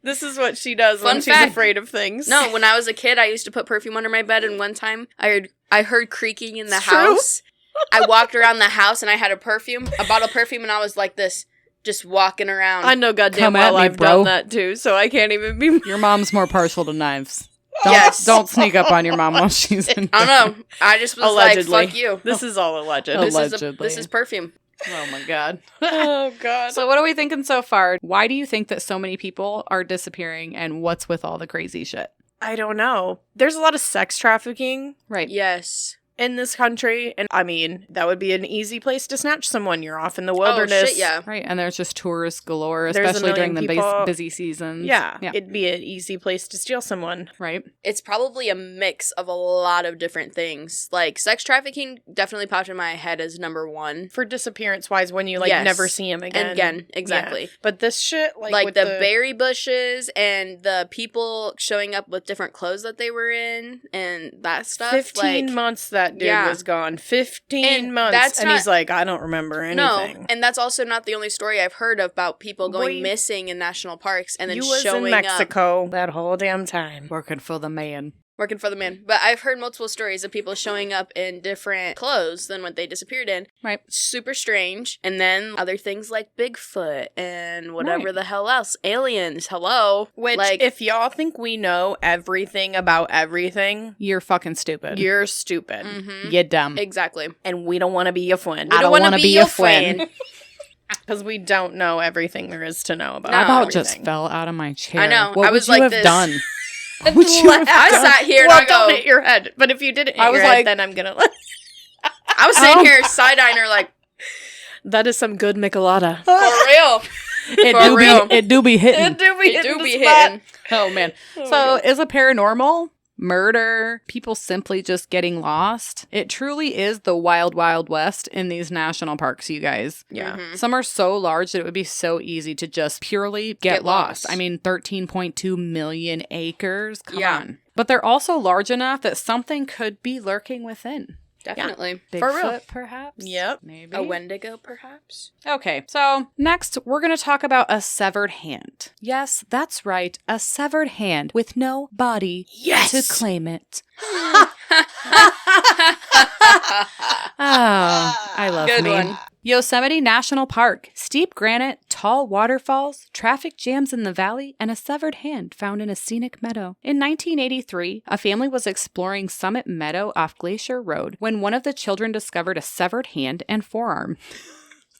Speaker 2: This is what she does when
Speaker 3: Fun
Speaker 2: she's
Speaker 3: fact.
Speaker 2: afraid of things.
Speaker 3: No, when I was a kid, I used to put perfume under my bed, and one time I heard creaking in the
Speaker 2: It's true.
Speaker 3: house. I walked around the house, and I had a bottle of perfume, and I was like this, just walking around.
Speaker 2: I know goddamn
Speaker 1: Come at
Speaker 2: well
Speaker 1: me,
Speaker 2: I've
Speaker 1: bro.
Speaker 2: done that too, so I can't even be.
Speaker 1: Your mom's more partial to knives.
Speaker 3: Yes.
Speaker 1: Don't sneak up on your mom while she's in
Speaker 3: I don't know. I just was
Speaker 2: Allegedly.
Speaker 3: like, fuck you.
Speaker 2: This is all alleged.
Speaker 1: Allegedly.
Speaker 3: This is perfume.
Speaker 1: Oh my god.
Speaker 2: Oh god.
Speaker 1: So what are we thinking so far? Why do you think that so many people are disappearing, and what's with all the crazy shit?
Speaker 2: I don't know. There's a lot of sex trafficking
Speaker 1: Right.
Speaker 3: Yes.
Speaker 2: in this country, and I mean, that would be an easy place to snatch someone. You're off in the wilderness.
Speaker 3: Oh, shit, yeah.
Speaker 1: Right. And there's just tourists galore,
Speaker 2: There's a
Speaker 1: especially during the
Speaker 2: million people-
Speaker 1: busy seasons.
Speaker 2: Yeah,
Speaker 1: Yeah.
Speaker 2: it'd be an easy place to steal someone.
Speaker 1: Right.
Speaker 3: It's probably a mix of a lot of different things. Like, sex trafficking definitely popped in my head as number one.
Speaker 2: For disappearance wise, when you like
Speaker 3: Yes.
Speaker 2: never see him again.
Speaker 3: And again, exactly.
Speaker 2: Yeah. But this shit,
Speaker 3: Like
Speaker 2: with
Speaker 3: the berry bushes and the people showing up with different clothes that they were in and that stuff.
Speaker 2: 15
Speaker 3: like,
Speaker 2: months that dude
Speaker 3: Yeah.
Speaker 2: was gone. 15
Speaker 3: And
Speaker 2: months.
Speaker 3: that's
Speaker 2: And
Speaker 3: not-
Speaker 2: he's like, I don't remember anything.
Speaker 3: No, and that's also not the only story I've heard about people going
Speaker 2: Boy.
Speaker 3: missing in national parks and then
Speaker 2: You was
Speaker 3: showing
Speaker 2: in
Speaker 3: up.
Speaker 2: Mexico that whole damn time.
Speaker 1: Working for the man.
Speaker 3: Working for the man. But I've heard multiple stories of people showing up in different clothes than what they disappeared in.
Speaker 1: Right.
Speaker 3: Super strange. And then other things like Bigfoot and whatever
Speaker 1: Right.
Speaker 3: the hell else. Aliens. Hello.
Speaker 2: Which,
Speaker 3: like,
Speaker 2: if y'all think we know everything about everything,
Speaker 1: You're fucking stupid.
Speaker 2: you're stupid.
Speaker 3: mhm.
Speaker 1: You're dumb.
Speaker 3: Exactly.
Speaker 2: And we don't want to be your friend.
Speaker 1: I don't
Speaker 3: wanna
Speaker 1: want to be your friend.
Speaker 2: Because we don't know everything there is to know about
Speaker 3: No.
Speaker 1: I about
Speaker 2: everything.
Speaker 1: just fell out of my chair.
Speaker 3: I know.
Speaker 1: What
Speaker 3: I
Speaker 1: would
Speaker 3: was
Speaker 1: you
Speaker 3: like
Speaker 1: have
Speaker 3: this.
Speaker 1: done? What would you have
Speaker 3: I
Speaker 1: done?
Speaker 3: sat here and
Speaker 2: Well,
Speaker 3: I
Speaker 2: don't
Speaker 3: go,
Speaker 2: hit your head. But if you didn't hit
Speaker 1: I was
Speaker 2: your head,
Speaker 1: like-
Speaker 2: then I'm going to...
Speaker 3: I was sitting here side-eyeing her like,
Speaker 2: That is some good Michelada.
Speaker 3: for real.
Speaker 1: It
Speaker 3: For
Speaker 1: do
Speaker 3: real.
Speaker 1: be. It do be hitting.
Speaker 2: It do be
Speaker 3: It
Speaker 2: hitting
Speaker 3: do
Speaker 2: the
Speaker 3: be
Speaker 2: spot.
Speaker 3: hitting.
Speaker 1: Oh man. So is it paranormal? Murder? People simply just getting lost? It truly is the wild, wild west in these national parks, you guys.
Speaker 2: Yeah.
Speaker 3: Mhm.
Speaker 1: Some are so large that it would be so easy to just purely get lost. I mean, 13.2 million acres. Come
Speaker 3: Yeah.
Speaker 1: on. But they're also large enough that something could be lurking within.
Speaker 3: Definitely.
Speaker 1: Bigfoot,
Speaker 2: For real.
Speaker 1: perhaps?
Speaker 2: Yep.
Speaker 1: Maybe.
Speaker 3: A Wendigo, perhaps?
Speaker 1: Okay, so next we're going to talk about a severed hand. Yes, that's right, a severed hand with no body
Speaker 2: Yes!
Speaker 1: to claim it. Oh, I love
Speaker 3: Good
Speaker 1: me.
Speaker 3: one.
Speaker 1: Yosemite National Park. Steep granite, tall waterfalls, traffic jams in the valley, and a severed hand found in a scenic meadow. In 1983, a family was exploring Summit Meadow off Glacier Road when one of the children discovered a severed hand and forearm.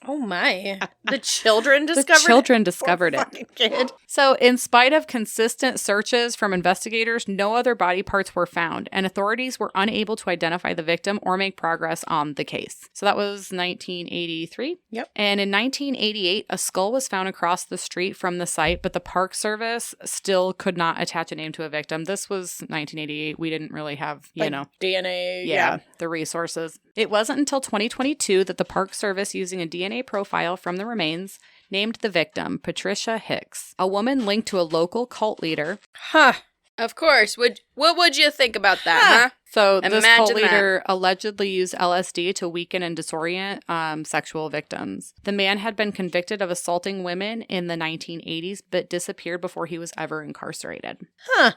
Speaker 2: Oh my. The children discovered
Speaker 1: The children
Speaker 2: it?
Speaker 1: discovered
Speaker 2: Poor
Speaker 1: it.
Speaker 2: fucking kid.
Speaker 1: So, in spite of consistent searches from investigators, no other body parts were found, and authorities were unable to identify the victim or make progress on the case. So, that was 1983.
Speaker 2: Yep.
Speaker 1: And in 1988, a skull was found across the street from the site, but the Park Service still could not attach a name to a victim. This was 1988. We didn't really have,
Speaker 2: DNA.
Speaker 1: the resources. It wasn't until 2022 that the Park Service, using a DNA profile from the remains, named the victim Patricia Hicks, a woman linked to a local cult leader.
Speaker 2: Huh.
Speaker 3: Of course. What would you think about that, huh?
Speaker 1: So this
Speaker 3: Imagine
Speaker 1: cult leader allegedly used LSD to weaken and disorient sexual victims. The man had been convicted of assaulting women in the 1980s, but disappeared before he was ever incarcerated.
Speaker 2: Huh.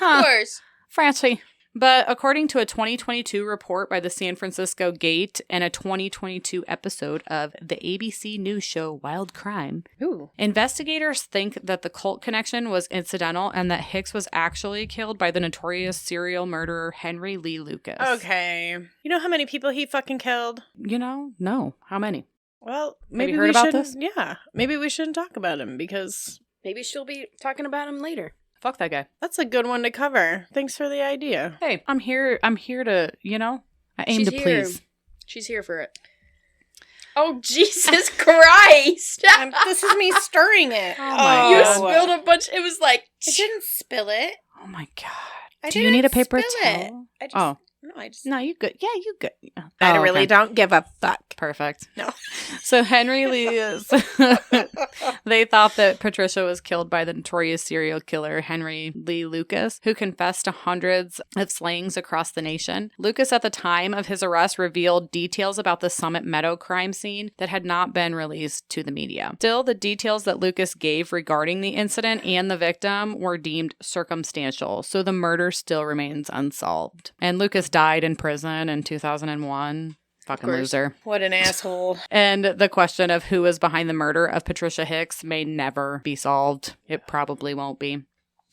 Speaker 3: Of course.
Speaker 1: Fancy. But according to a 2022 report by the San Francisco Gate and a 2022 episode of the ABC News show Wild Crime,
Speaker 2: Ooh.
Speaker 1: investigators think that the cult connection was incidental and that Hicks was actually killed by the notorious serial murderer Henry Lee Lucas.
Speaker 2: Okay. You know how many people he fucking killed?
Speaker 1: No. How many?
Speaker 2: Well, maybe
Speaker 1: you heard
Speaker 2: we
Speaker 1: about
Speaker 2: shouldn't.
Speaker 1: this?
Speaker 2: Yeah. Maybe we shouldn't talk about him because
Speaker 3: Maybe she'll be talking about him later.
Speaker 1: Fuck that guy.
Speaker 2: that's a good one to cover. Thanks for the idea.
Speaker 1: Hey, I'm here to, I aim
Speaker 3: She's
Speaker 1: to
Speaker 3: here.
Speaker 1: please.
Speaker 3: She's here for it. Oh, Jesus Christ!
Speaker 2: This is me stirring it.
Speaker 1: Oh my
Speaker 3: You
Speaker 1: God.
Speaker 3: spilled a bunch. It was like...
Speaker 2: I didn't spill it.
Speaker 1: Oh my God.
Speaker 2: I
Speaker 1: Do you need a
Speaker 2: didn't
Speaker 1: paper
Speaker 2: spill it.
Speaker 1: towel?
Speaker 2: I just,
Speaker 1: Oh.
Speaker 2: No, I just...
Speaker 1: No, you good. Yeah, you good. Yeah.
Speaker 2: I
Speaker 1: Oh,
Speaker 2: really
Speaker 1: okay.
Speaker 2: don't give a fuck.
Speaker 1: Perfect.
Speaker 2: No.
Speaker 1: So Henry Lee is... They thought that Patricia was killed by the notorious serial killer Henry Lee Lucas, who confessed to hundreds of slayings across the nation. Lucas, at the time of his arrest, revealed details about the Summit Meadow crime scene that had not been released to the media. Still, the details that Lucas gave regarding the incident and the victim were deemed circumstantial, so the murder still remains unsolved. And Lucas died in prison in 2001. Fucking
Speaker 3: course.
Speaker 1: loser.
Speaker 2: What an asshole.
Speaker 1: And the question of who was behind the murder of Patricia Hicks may never be solved. It probably won't be.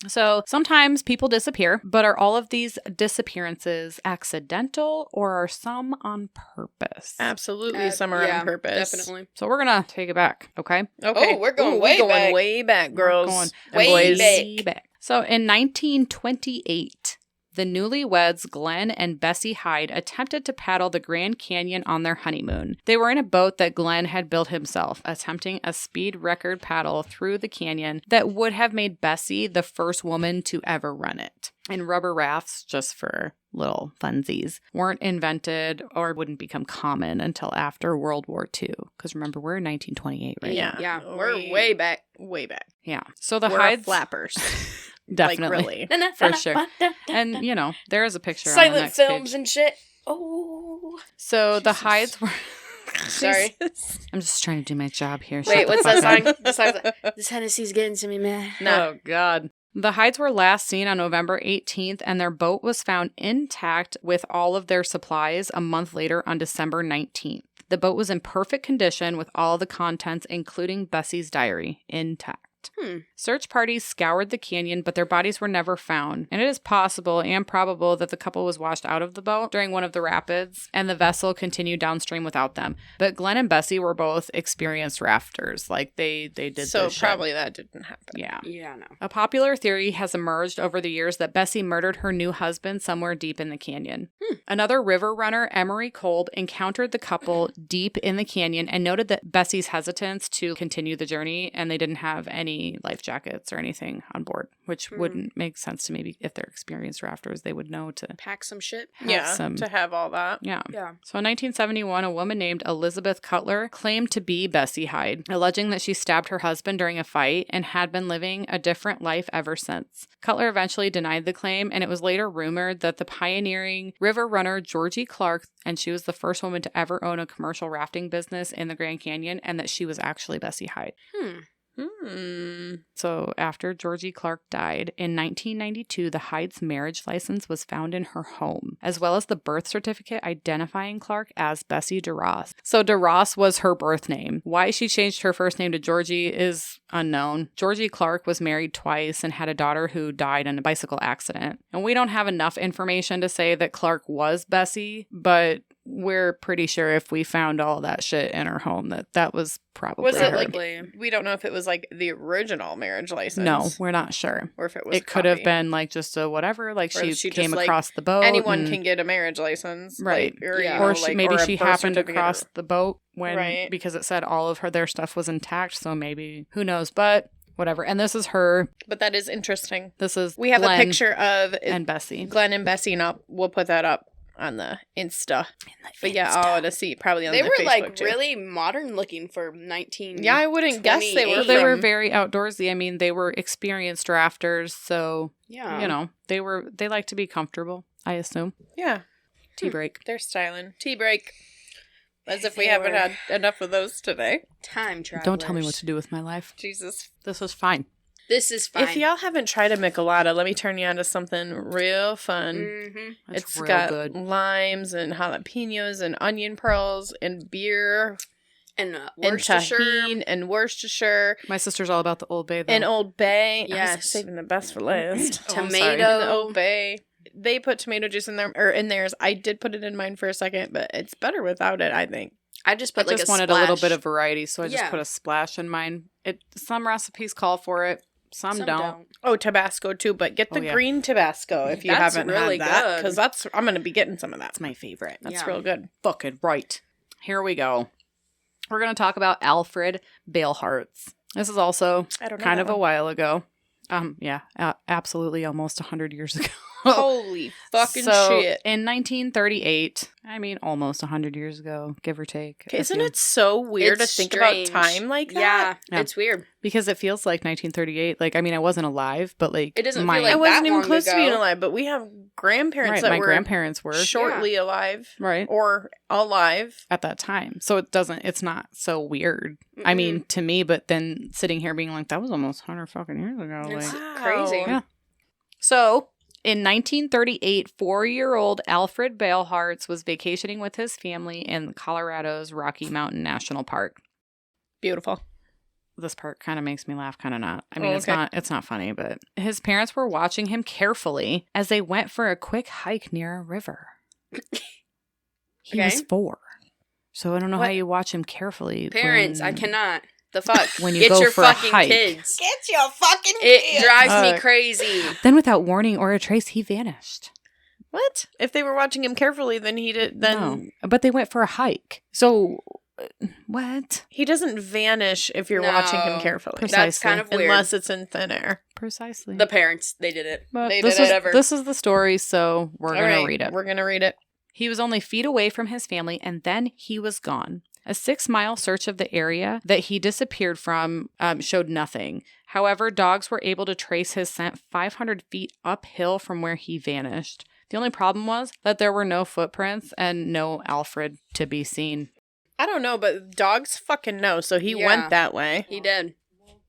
Speaker 1: So sometimes people disappear, but are all of these disappearances accidental or are some on purpose?
Speaker 2: Absolutely, some are on purpose.
Speaker 3: Definitely.
Speaker 1: So we're going to take it back, okay?
Speaker 2: Okay.
Speaker 3: Oh, we're going way
Speaker 2: going
Speaker 3: back.
Speaker 2: way back, girls.
Speaker 1: Going
Speaker 2: and
Speaker 3: way
Speaker 2: boys.
Speaker 3: back.
Speaker 1: So in 1928, the newlyweds Glenn and Bessie Hyde attempted to paddle the Grand Canyon on their honeymoon. They were in a boat that Glenn had built himself, attempting a speed record paddle through the canyon that would have made Bessie the first woman to ever run it. And rubber rafts, just for little funsies, weren't invented or wouldn't become common until after World War II. Because remember, we're in 1928 right
Speaker 2: Yeah.
Speaker 1: now.
Speaker 3: Yeah, we're way back.
Speaker 2: Way back.
Speaker 1: Yeah. So the
Speaker 2: We're
Speaker 1: Hydes...
Speaker 2: flappers.
Speaker 1: Definitely.
Speaker 2: Like, really.
Speaker 1: For sure. And, there is a picture on the
Speaker 3: Silent
Speaker 1: next
Speaker 3: films
Speaker 1: page.
Speaker 3: and shit. Oh.
Speaker 1: So the Hydes were...
Speaker 3: Sorry.
Speaker 1: I'm just trying to do my job here.
Speaker 3: Wait,
Speaker 1: Shut the
Speaker 3: what's
Speaker 1: fuck
Speaker 3: that
Speaker 1: up.
Speaker 3: song? The song's like, this Hennessy's getting to me, man.
Speaker 1: Oh, God. The Hydes were last seen on November 18th, and their boat was found intact with all of their supplies a month later on December 19th. The boat was in perfect condition with all the contents, including Bessie's diary, intact. Search parties scoured the canyon, but their bodies were never found. And it is possible and probable that the couple was washed out of the boat during one of the rapids, and the vessel continued downstream without them. But Glenn and Bessie were both experienced rafters. Like, they did
Speaker 2: So
Speaker 1: this shit.
Speaker 2: probably that didn't happen.
Speaker 1: Yeah.
Speaker 3: Yeah, no.
Speaker 1: A popular theory has emerged over the years that Bessie murdered her new husband somewhere deep in the canyon. Another river runner, Emery Kolb, encountered the couple deep in the canyon and noted that Bessie's hesitance to continue the journey, and they didn't have any life jackets or anything on board, which wouldn't make sense to me. If they're experienced rafters, they would know to
Speaker 3: Pack some shit.
Speaker 1: have
Speaker 2: Yeah,
Speaker 1: some...
Speaker 2: to have all that.
Speaker 1: Yeah.
Speaker 3: Yeah.
Speaker 1: So in 1971, a woman named Elizabeth Cutler claimed to be Bessie Hyde, alleging that she stabbed her husband during a fight and had been living a different life ever since. Cutler eventually denied the claim, and it was later rumored that the pioneering river runner Georgie Clark, and she was the first woman to ever own a commercial rafting business in the Grand Canyon, and that she was actually Bessie Hyde. So after Georgie Clark died, in 1992, the Hyde's marriage license was found in her home, as well as the birth certificate identifying Clark as Bessie DeRoss. So DeRoss was her birth name. Why she changed her first name to Georgie is unknown. Georgie Clark was married twice and had a daughter who died in a bicycle accident. And we don't have enough information to say that Clark was Bessie, but we're pretty sure if we found all that shit in her home that was probably
Speaker 2: Was it
Speaker 1: her.
Speaker 2: like, we don't know if it was like the original marriage license.
Speaker 1: No, we're not sure.
Speaker 2: Or if it was
Speaker 1: It could have been like just a whatever, like
Speaker 2: Or
Speaker 1: she
Speaker 2: just,
Speaker 1: came
Speaker 2: like,
Speaker 1: across the boat.
Speaker 2: anyone
Speaker 1: and-
Speaker 2: can get a marriage license.
Speaker 1: Right.
Speaker 2: Like, or,
Speaker 3: Yeah.
Speaker 2: you know,
Speaker 1: or she,
Speaker 2: like,
Speaker 1: maybe
Speaker 2: or a
Speaker 1: she
Speaker 2: birth
Speaker 1: happened to
Speaker 2: certificate
Speaker 1: cross
Speaker 2: or-
Speaker 1: the boat when
Speaker 2: Right.
Speaker 1: because it said all of their stuff was intact, so maybe who knows, but whatever. And this is her.
Speaker 2: But that is interesting.
Speaker 1: This is
Speaker 2: We have
Speaker 1: Glenn
Speaker 2: a picture of
Speaker 1: and Bessie.
Speaker 2: Glenn and Bessie, and we'll put that up on the Insta. But yeah, I'll to see probably on
Speaker 3: They
Speaker 2: the
Speaker 3: were
Speaker 2: Facebook
Speaker 3: like
Speaker 2: too.
Speaker 3: really modern looking for 19.
Speaker 2: Yeah, I wouldn't guess they were.
Speaker 1: They were
Speaker 2: from-
Speaker 1: very outdoorsy. I mean, they were experienced rafters, so
Speaker 3: Yeah.
Speaker 1: you know they like to be comfortable. I assume.
Speaker 2: Yeah,
Speaker 1: Tea break.
Speaker 2: they're styling. Tea break. As if we
Speaker 3: They
Speaker 2: haven't
Speaker 3: were-
Speaker 2: had enough of those today.
Speaker 3: Time travelers.
Speaker 1: Don't tell me what to do with my life.
Speaker 2: Jesus.
Speaker 1: This was fine.
Speaker 3: This is fine.
Speaker 2: If y'all haven't tried a Michelada, let me turn you on to something real fun.
Speaker 3: Mm-hmm.
Speaker 1: It's
Speaker 2: It's
Speaker 1: real
Speaker 2: got
Speaker 1: good.
Speaker 2: limes and jalapenos and onion pearls and beer
Speaker 3: And
Speaker 2: and
Speaker 3: Worcestershire.
Speaker 2: tahine and Worcestershire
Speaker 1: My sister's all about the Old Bay, though.
Speaker 2: and Old Bay. I
Speaker 3: Yes.
Speaker 2: was saving the best for last.
Speaker 1: Oh, I'm sorry.
Speaker 2: And the Old Bay. They put tomato juice in there or in theirs. I did put it in mine for a second, but it's better without it, I think.
Speaker 3: I just
Speaker 1: I
Speaker 3: put like
Speaker 1: just
Speaker 3: a
Speaker 1: wanted
Speaker 3: splash.
Speaker 1: a little bit of variety, so I just
Speaker 3: Yeah.
Speaker 1: put a splash in mine. Some recipes call for it, some don't.
Speaker 2: Oh, Tabasco too, but get the
Speaker 1: Oh, yeah.
Speaker 2: green Tabasco if you
Speaker 3: That's
Speaker 2: haven't
Speaker 3: really
Speaker 2: had that,
Speaker 3: good.
Speaker 2: because I'm gonna be getting some of that.
Speaker 1: That's my favorite.
Speaker 2: That's
Speaker 3: Yeah.
Speaker 2: real good.
Speaker 1: Fucking right. Here we go. We're going to talk about Alfred Baleharts. This is also
Speaker 2: I don't know
Speaker 1: kind
Speaker 2: that
Speaker 1: of a
Speaker 2: one.
Speaker 1: while ago. Yeah, absolutely almost 100 years ago.
Speaker 2: Holy fucking
Speaker 1: So,
Speaker 2: shit!
Speaker 1: in 1938, I mean almost 100 years ago, give or take. a
Speaker 2: Isn't
Speaker 1: few.
Speaker 2: it so weird
Speaker 3: It's
Speaker 2: to think
Speaker 3: strange.
Speaker 2: about time like that?
Speaker 3: Yeah,
Speaker 1: Yeah.
Speaker 3: it's weird.
Speaker 1: Because it feels like 1938. Like, I mean, I wasn't alive, but like
Speaker 3: It doesn't feel
Speaker 1: my,
Speaker 3: like
Speaker 2: I wasn't
Speaker 3: that
Speaker 2: even
Speaker 3: long
Speaker 2: close to
Speaker 3: ago.
Speaker 2: being alive, but we have grandparents
Speaker 1: right,
Speaker 2: that
Speaker 1: my
Speaker 2: were
Speaker 1: grandparents were
Speaker 2: shortly alive
Speaker 1: right
Speaker 2: or alive.
Speaker 1: at that time. So it's not so weird. I mean, to me, but then sitting here being like, that was almost 100 fucking years ago.
Speaker 3: It's
Speaker 1: Like,
Speaker 3: crazy.
Speaker 1: Yeah. So, in 1938, 4-year-old Alfred Baleharts was vacationing with his family in Colorado's Rocky Mountain National Park.
Speaker 2: Beautiful.
Speaker 1: This part kind of makes me laugh, kind of not. I mean,
Speaker 2: Oh, okay.
Speaker 1: it's not funny, but his parents were watching him carefully as they went for a quick hike near a river. He was
Speaker 3: Okay.
Speaker 1: 4. So I don't know how
Speaker 2: What?
Speaker 1: you watch him carefully.
Speaker 3: Parents, I
Speaker 1: when-
Speaker 3: cannot. The fuck?
Speaker 1: When you
Speaker 3: Get
Speaker 1: go
Speaker 3: your
Speaker 1: for a
Speaker 3: fucking
Speaker 1: hike.
Speaker 3: kids.
Speaker 2: Get your fucking
Speaker 3: It drives me
Speaker 1: Uh,
Speaker 3: crazy.
Speaker 1: Then without warning or a trace, he vanished.
Speaker 2: What? If they were watching him carefully, then he did. Then
Speaker 1: No. But they went for a hike. So, what?
Speaker 2: he doesn't vanish if you're watching him
Speaker 3: No.
Speaker 2: carefully,
Speaker 1: Precisely.
Speaker 3: That's kind of weird.
Speaker 2: unless it's in thin air.
Speaker 1: Precisely.
Speaker 3: The parents, they did it.
Speaker 1: But
Speaker 3: They
Speaker 1: this
Speaker 3: did
Speaker 1: is,
Speaker 3: it.
Speaker 1: this is the story, so we're
Speaker 2: All
Speaker 1: going
Speaker 2: right,
Speaker 1: to read it.
Speaker 2: We're gonna read it.
Speaker 1: He was only feet away from his family, and then he was gone. A 6-mile search of the area that he disappeared from showed nothing. However, dogs were able to trace his scent 500 feet uphill from where he vanished. The only problem was that there were no footprints and no Alfred to be seen.
Speaker 2: I don't know, but dogs fucking know, so he
Speaker 3: Yeah.
Speaker 2: went that way.
Speaker 3: He did.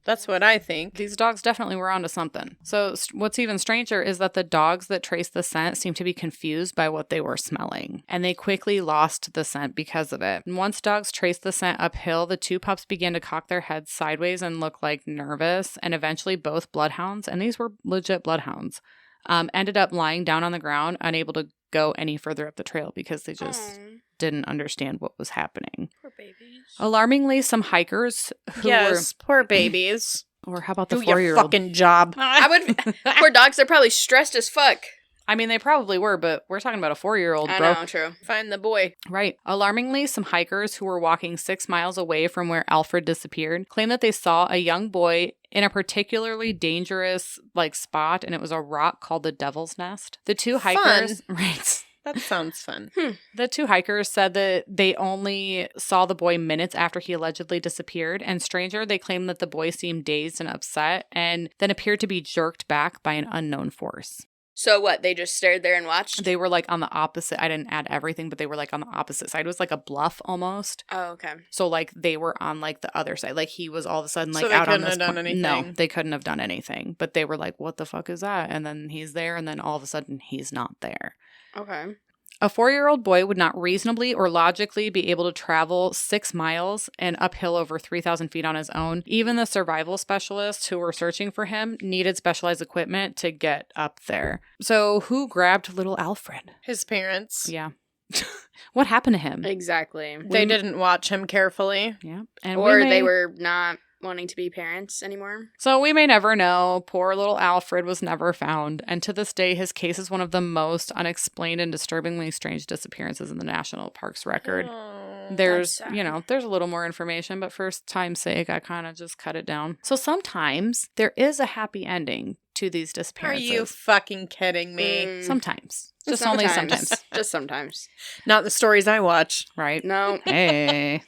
Speaker 2: That's what I think.
Speaker 1: These dogs definitely were onto something. So what's even stranger is that the dogs that traced the scent seemed to be confused by what they were smelling, and they quickly lost the scent because of it. And once dogs traced the scent uphill, the 2 pups began to cock their heads sideways and look like nervous, and eventually both bloodhounds, and these were legit bloodhounds, ended up lying down on the ground, unable to go any further up the trail because they just
Speaker 3: Aw,
Speaker 1: didn't understand what was happening.
Speaker 3: poor babies.
Speaker 1: Alarmingly, some hikers who
Speaker 2: Yes, poor babies.
Speaker 1: were, or how about the
Speaker 2: Do your
Speaker 1: 4-year-old?
Speaker 2: fucking job.
Speaker 3: I would. Poor dogs. They're probably stressed as fuck.
Speaker 1: I mean, they probably were, but we're talking about a 4-year-old,
Speaker 3: I
Speaker 1: bro.
Speaker 3: know. True.
Speaker 2: Find the boy.
Speaker 1: Right. Alarmingly, some hikers who were walking 6 miles away from where Alfred disappeared claimed that they saw a young boy in a particularly dangerous spot, and it was a rock called the Devil's Nest. The 2 hikers, right.
Speaker 2: That sounds fun.
Speaker 1: The 2 hikers said that they only saw the boy minutes after he allegedly disappeared, and stranger, they claimed that the boy seemed dazed and upset and then appeared to be jerked back by an unknown force.
Speaker 3: So what? They just stared there and watched.
Speaker 1: They were on the opposite. I didn't add everything, but they were on the opposite side. It was like a bluff almost.
Speaker 3: Oh, okay.
Speaker 1: So they were on the other side. He was all of a sudden
Speaker 2: So they
Speaker 1: out on
Speaker 2: couldn't
Speaker 1: this
Speaker 2: have done
Speaker 1: point.
Speaker 2: anything.
Speaker 1: No, they couldn't have done anything. But they were like, what the fuck is that? And then he's there, and then all of a sudden he's not there.
Speaker 3: Okay.
Speaker 1: A 4-year-old boy would not reasonably or logically be able to travel 6 miles and uphill over 3,000 feet on his own. Even the survival specialists who were searching for him needed specialized equipment to get up there. So who grabbed little Alfred?
Speaker 2: His parents.
Speaker 1: Yeah. What happened to him?
Speaker 3: Exactly.
Speaker 2: They didn't watch him carefully.
Speaker 1: Yeah. And
Speaker 3: Or they were not wanting to be parents anymore.
Speaker 1: So we may never know. Poor little Alfred was never found. And to this day, his case is one of the most unexplained and disturbingly strange disappearances in the National Parks record. There's,
Speaker 3: that's sad.
Speaker 1: there's a little more information, but for time's sake, I kind of just cut it down. So sometimes there is a happy ending to these
Speaker 2: Are
Speaker 1: disappearances.
Speaker 2: you fucking kidding me?
Speaker 1: Sometimes. Just only sometimes.
Speaker 3: Just sometimes.
Speaker 2: Not the stories I watch.
Speaker 1: Right?
Speaker 3: No.
Speaker 1: Hey.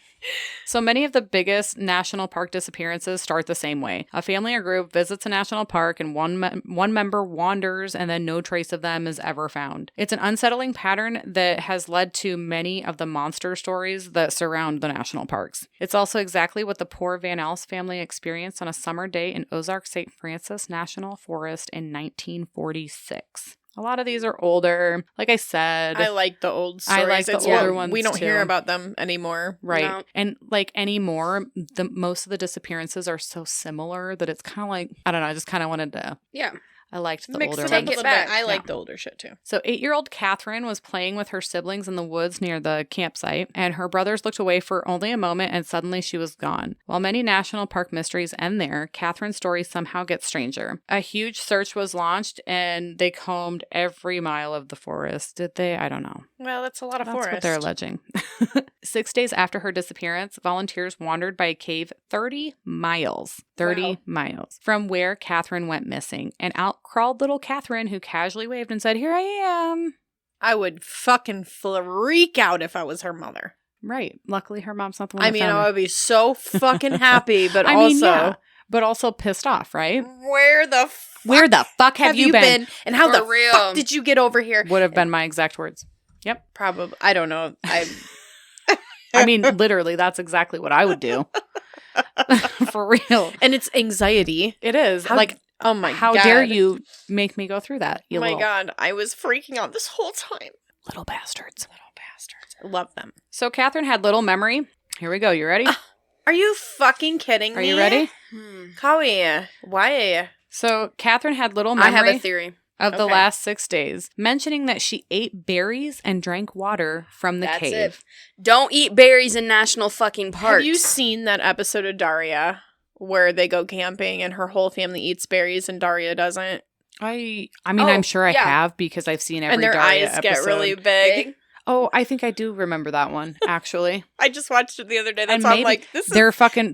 Speaker 1: So many of the biggest national park disappearances start the same way. A family or group visits a national park and one member wanders and then no trace of them is ever found. It's an unsettling pattern that has led to many of the monster stories that surround the national parks. It's also exactly what the poor Van Alst family experienced on a summer day in Ozark St. Francis National Forest in 1946. A lot of these are older. Like I said.
Speaker 2: I like the old stories.
Speaker 1: I like the
Speaker 2: It's
Speaker 1: older
Speaker 2: what
Speaker 1: ones,
Speaker 2: we don't
Speaker 1: too.
Speaker 2: hear about them anymore.
Speaker 1: Right.
Speaker 3: No.
Speaker 1: And like anymore, most of the disappearances are so similar that it's kind of like, I don't know, I just kind of wanted to,
Speaker 3: Yeah.
Speaker 1: I liked the
Speaker 2: Mix
Speaker 1: older
Speaker 2: it up
Speaker 3: Take
Speaker 2: a
Speaker 1: ones.
Speaker 3: it
Speaker 2: little
Speaker 3: back.
Speaker 2: bit. I like
Speaker 1: Yeah.
Speaker 2: the older shit too.
Speaker 1: So 8-year-old Catherine was playing with her siblings in the woods near the campsite, and her brothers looked away for only a moment, and suddenly she was gone. While many national park mysteries end there, Catherine's story somehow gets stranger. A huge search was launched, and they combed every mile of the forest. Did they? I don't know.
Speaker 2: Well, that's a lot of
Speaker 1: That's
Speaker 2: forest.
Speaker 1: what they're alleging. 6 days after her disappearance, volunteers wandered by a cave 30 miles. 30
Speaker 2: Wow.
Speaker 1: miles from where Catherine went missing. And out crawled little Catherine, who casually waved and said, "Here I am."
Speaker 2: I would fucking freak out if I was her mother.
Speaker 1: Right. Luckily, her mom's not the one.
Speaker 2: I
Speaker 1: that
Speaker 2: mean,
Speaker 1: found
Speaker 2: I
Speaker 1: her.
Speaker 2: would be so fucking happy, but
Speaker 1: I
Speaker 2: also,
Speaker 1: mean, yeah, but also pissed off, right?
Speaker 2: where the fuck
Speaker 1: Where the fuck have you been?
Speaker 2: And how
Speaker 3: For
Speaker 2: the
Speaker 3: real.
Speaker 2: fuck did you get over here?
Speaker 1: Would have been my exact words.
Speaker 2: Probably. I don't know.
Speaker 1: I mean, literally, that's exactly what I would do. For real.
Speaker 2: And it's anxiety.
Speaker 1: It is.
Speaker 2: How-
Speaker 1: like,
Speaker 2: Oh my god.
Speaker 1: how dare you make me go through that, you
Speaker 2: Oh my
Speaker 1: little,
Speaker 2: god. I was freaking out this whole time.
Speaker 1: little bastards.
Speaker 2: Little bastards. I love them.
Speaker 1: So Catherine had little memory. Here we go. You ready?
Speaker 2: Are you fucking kidding
Speaker 1: Are
Speaker 2: me?
Speaker 1: you ready?
Speaker 2: Kawi, why?
Speaker 1: So Catherine had little
Speaker 3: I
Speaker 1: memory
Speaker 3: have a theory.
Speaker 1: of the
Speaker 2: Okay.
Speaker 1: last 6 days, mentioning that she ate berries and drank water from the
Speaker 3: That's
Speaker 1: cave.
Speaker 3: it. Don't eat berries in national fucking parks.
Speaker 2: Have you seen that episode of Daria where they go camping and her whole family eats berries and Daria doesn't?
Speaker 1: I mean,
Speaker 3: Oh,
Speaker 1: I'm sure I
Speaker 3: yeah.
Speaker 1: have because I've seen every
Speaker 2: And their
Speaker 1: Daria
Speaker 2: eyes get
Speaker 1: episode.
Speaker 2: really big.
Speaker 3: Big?
Speaker 1: Oh, I think I do remember that one, actually.
Speaker 2: I just watched it the other day. That's
Speaker 1: And
Speaker 2: why I'm
Speaker 1: maybe
Speaker 2: like, this is...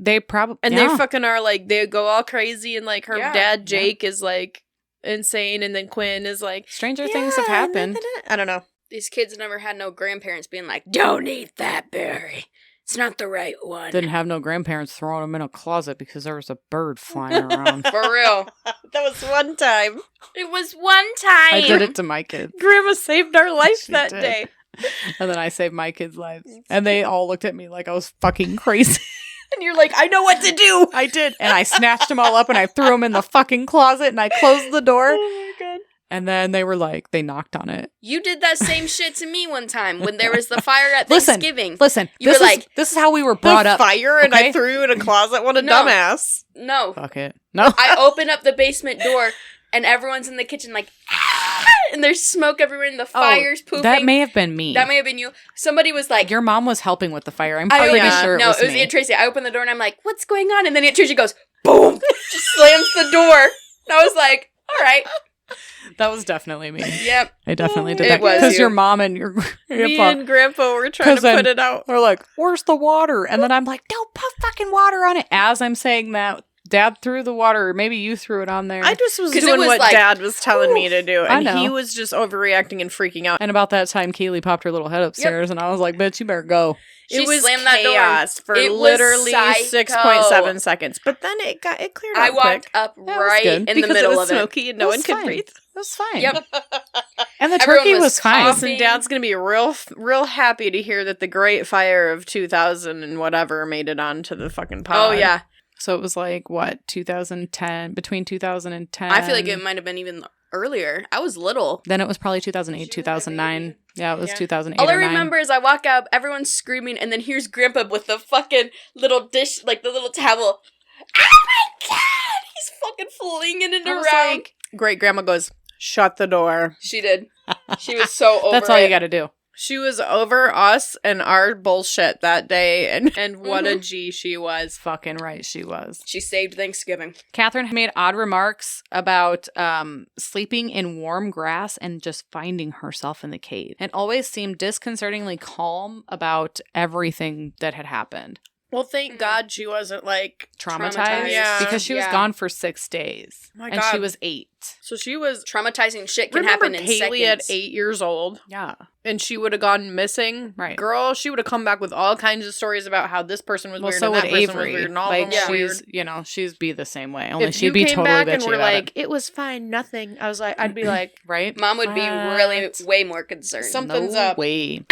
Speaker 1: they probably,
Speaker 2: And they fucking are like, they go all crazy and like her
Speaker 3: Yeah.
Speaker 2: dad, Jake, is like insane. And then Quinn is like,
Speaker 1: stranger things have happened.
Speaker 2: I don't know.
Speaker 3: These kids never had no grandparents being like, don't eat that berry. It's not the right one.
Speaker 1: Didn't have no grandparents throwing them in a closet because there was a bird flying around.
Speaker 3: For real.
Speaker 2: That was one time.
Speaker 3: It was one time.
Speaker 1: I did it to my kids.
Speaker 2: Grandma saved our life
Speaker 1: She
Speaker 2: that
Speaker 1: did.
Speaker 2: day.
Speaker 1: And then I saved my kids' lives. And they all looked at me like I was fucking crazy.
Speaker 2: And you're like, I know what to do.
Speaker 1: I did. And I snatched them all up and I threw them in the fucking closet and I closed the door.
Speaker 2: Oh my god.
Speaker 1: And then they were like, they knocked on it.
Speaker 3: You did that same shit to me one time when there was the fire at
Speaker 1: Listen,
Speaker 3: Thanksgiving.
Speaker 1: Listen,
Speaker 3: You
Speaker 1: this
Speaker 3: were
Speaker 1: is
Speaker 3: like,
Speaker 1: this is how we were brought
Speaker 2: The
Speaker 1: up.
Speaker 2: fire and
Speaker 1: okay?
Speaker 2: I threw you in a closet. What a
Speaker 3: No.
Speaker 2: dumbass.
Speaker 3: No.
Speaker 1: Fuck it. No.
Speaker 3: I open up the basement door and everyone's in the kitchen like, "Ah!" And there's smoke everywhere and the fire's pooping.
Speaker 1: That may have been me.
Speaker 3: That may have been you. Somebody was like,
Speaker 1: Your mom was helping with the fire. I'm
Speaker 3: I
Speaker 1: pretty
Speaker 3: opened-
Speaker 1: sure
Speaker 3: no,
Speaker 1: it was me.
Speaker 3: Aunt Tracy. I opened the door and I'm like, what's going on? And then Aunt Tracy goes, boom, just slams the door. And I was like, all right.
Speaker 1: That was definitely me.
Speaker 3: Yep.
Speaker 1: I definitely did
Speaker 3: It
Speaker 1: that.
Speaker 3: was
Speaker 1: Because
Speaker 3: you.
Speaker 1: your mom and your
Speaker 2: Me
Speaker 1: grandpa
Speaker 2: and Grandpa were trying to
Speaker 1: 'Cause then-
Speaker 2: put it out.
Speaker 1: are like, where's the water? And then I'm like, don't put fucking water on it. As I'm saying that, Dad threw the water, or maybe you threw it on there.
Speaker 2: I just was
Speaker 3: 'Cause it
Speaker 2: doing
Speaker 3: was
Speaker 2: what
Speaker 3: like,
Speaker 2: Dad was telling me to do.
Speaker 1: I
Speaker 2: And
Speaker 1: know.
Speaker 2: he was just overreacting and freaking out.
Speaker 1: And about that time, Keely popped her little head upstairs, and I was like, bitch, you better go.
Speaker 3: She
Speaker 2: it was
Speaker 3: slammed that door.
Speaker 2: chaos for
Speaker 3: It was
Speaker 2: literally
Speaker 3: psycho.
Speaker 2: 6.7 seconds. But then it cleared
Speaker 3: I
Speaker 2: up
Speaker 3: walked
Speaker 2: quick.
Speaker 3: up
Speaker 1: was
Speaker 3: right
Speaker 1: good.
Speaker 3: in the
Speaker 2: Because
Speaker 3: middle
Speaker 2: it was
Speaker 3: of it.
Speaker 2: smoky and no
Speaker 1: It
Speaker 2: one
Speaker 1: was
Speaker 2: could
Speaker 1: fine.
Speaker 2: breathe.
Speaker 1: It was fine.
Speaker 3: Yep.
Speaker 1: And the
Speaker 3: Everyone
Speaker 1: turkey
Speaker 3: was
Speaker 1: was fine.
Speaker 3: coughing.
Speaker 2: Listen, Dad's gonna be real happy to hear that the Great Fire of 2000 and whatever made it onto the fucking pod.
Speaker 3: Oh, yeah.
Speaker 1: So it was like, what, 2010, between 2010.
Speaker 3: I feel like it might have been even earlier. I was little.
Speaker 1: Then it was probably 2008, 2009. Yeah, it was
Speaker 2: Yeah.
Speaker 1: 2008
Speaker 3: All I
Speaker 1: or 9.
Speaker 3: remember is I walk out, everyone's screaming, and then here's Grandpa with the fucking little dish, like the little towel. Oh my god! He's fucking flinging it
Speaker 1: I was
Speaker 3: around.
Speaker 1: like,
Speaker 2: Great Grandma goes, shut the door.
Speaker 3: She did. She was so over
Speaker 1: that's all
Speaker 3: it.
Speaker 1: you got to do.
Speaker 2: She was over us and our bullshit that day, and what a G she was.
Speaker 1: Fucking right she was.
Speaker 3: She saved Thanksgiving.
Speaker 1: Catherine made odd remarks about sleeping in warm grass and just finding herself in the cave, and always seemed disconcertingly calm about everything that had happened.
Speaker 2: Well, thank God she wasn't, like,
Speaker 1: Traumatized?
Speaker 2: Yeah.
Speaker 1: Because she was gone for 6 days.
Speaker 2: My
Speaker 1: and
Speaker 2: God.
Speaker 1: she was 8.
Speaker 2: So she was...
Speaker 3: Traumatizing shit can
Speaker 2: Remember
Speaker 3: happen in
Speaker 2: Kaylee
Speaker 3: seconds.
Speaker 2: at 8 years old?
Speaker 1: Yeah.
Speaker 2: And she would have gone missing?
Speaker 1: Right.
Speaker 2: Girl, she would have come back with all kinds of stories about how this person was
Speaker 1: Well,
Speaker 2: weird
Speaker 1: so
Speaker 2: and that
Speaker 1: would
Speaker 2: person
Speaker 1: Avery.
Speaker 2: was weird and all
Speaker 1: Like,
Speaker 2: of them were
Speaker 1: she's,
Speaker 2: weird.
Speaker 1: you know, she'd be the same way. Only
Speaker 2: If
Speaker 1: she'd
Speaker 2: you
Speaker 1: be
Speaker 2: came
Speaker 1: totally
Speaker 2: back and
Speaker 1: bitchy
Speaker 2: were
Speaker 1: about
Speaker 2: like,
Speaker 1: it.
Speaker 2: it was fine, nothing. I was like, I'd be like,
Speaker 1: Right?
Speaker 3: Mom would be really
Speaker 1: What?
Speaker 3: way more concerned.
Speaker 2: Something's
Speaker 1: no
Speaker 2: up.
Speaker 1: way.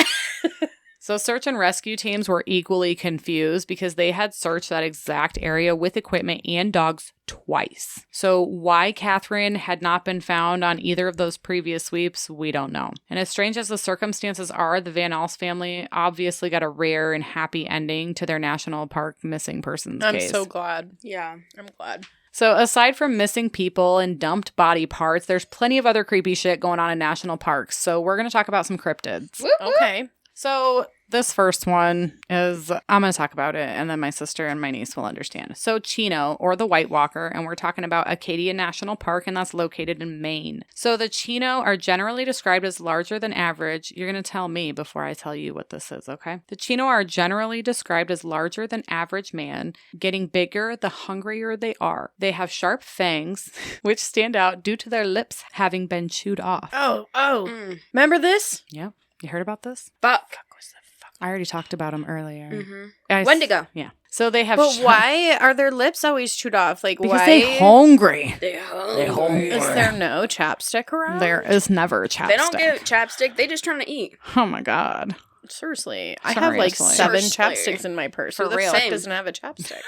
Speaker 1: So search and rescue teams were equally confused because they had searched that exact area with equipment and dogs twice. So why Catherine had not been found on either of those previous sweeps, we don't know. And as strange as the circumstances are, the Van Alst family obviously got a rare and happy ending to their national park missing persons case.
Speaker 2: I'm so glad.
Speaker 3: Yeah.
Speaker 2: I'm glad.
Speaker 1: So aside from missing people and dumped body parts, there's plenty of other creepy shit going on in national parks. So we're going to talk about some cryptids.
Speaker 3: Whoop, whoop.
Speaker 2: Okay.
Speaker 1: So this first one is, I'm going to talk about it, and then my sister and my niece will understand. So Chino, or the White Walker, and we're talking about Acadia National Park, and that's located in Maine. So the Chino are generally described as larger than average. You're going to tell me before I tell you what this is, okay? The Chino are generally described as larger than average man, getting bigger the hungrier they are. They have sharp fangs, which stand out due to their lips having been chewed off.
Speaker 2: Oh.
Speaker 3: Mm.
Speaker 2: Remember this?
Speaker 1: Yeah. You heard about this?
Speaker 3: Fuck.
Speaker 1: I already talked about them earlier.
Speaker 3: Mm-hmm. Wendigo.
Speaker 1: Yeah. So they have...
Speaker 2: But why are their lips always chewed off? Like,
Speaker 1: Because
Speaker 2: why?
Speaker 1: they hungry.
Speaker 3: They hungry.
Speaker 2: Is there no chapstick around?
Speaker 1: There is never a chapstick.
Speaker 3: They don't get chapstick. They just trying to eat.
Speaker 1: Oh my God.
Speaker 2: Seriously. I have like
Speaker 1: Seriously.
Speaker 2: 7
Speaker 3: Seriously.
Speaker 2: chapsticks in my purse.
Speaker 1: For
Speaker 2: Who the
Speaker 1: real.
Speaker 2: fuck
Speaker 3: Same.
Speaker 2: doesn't have a chapstick?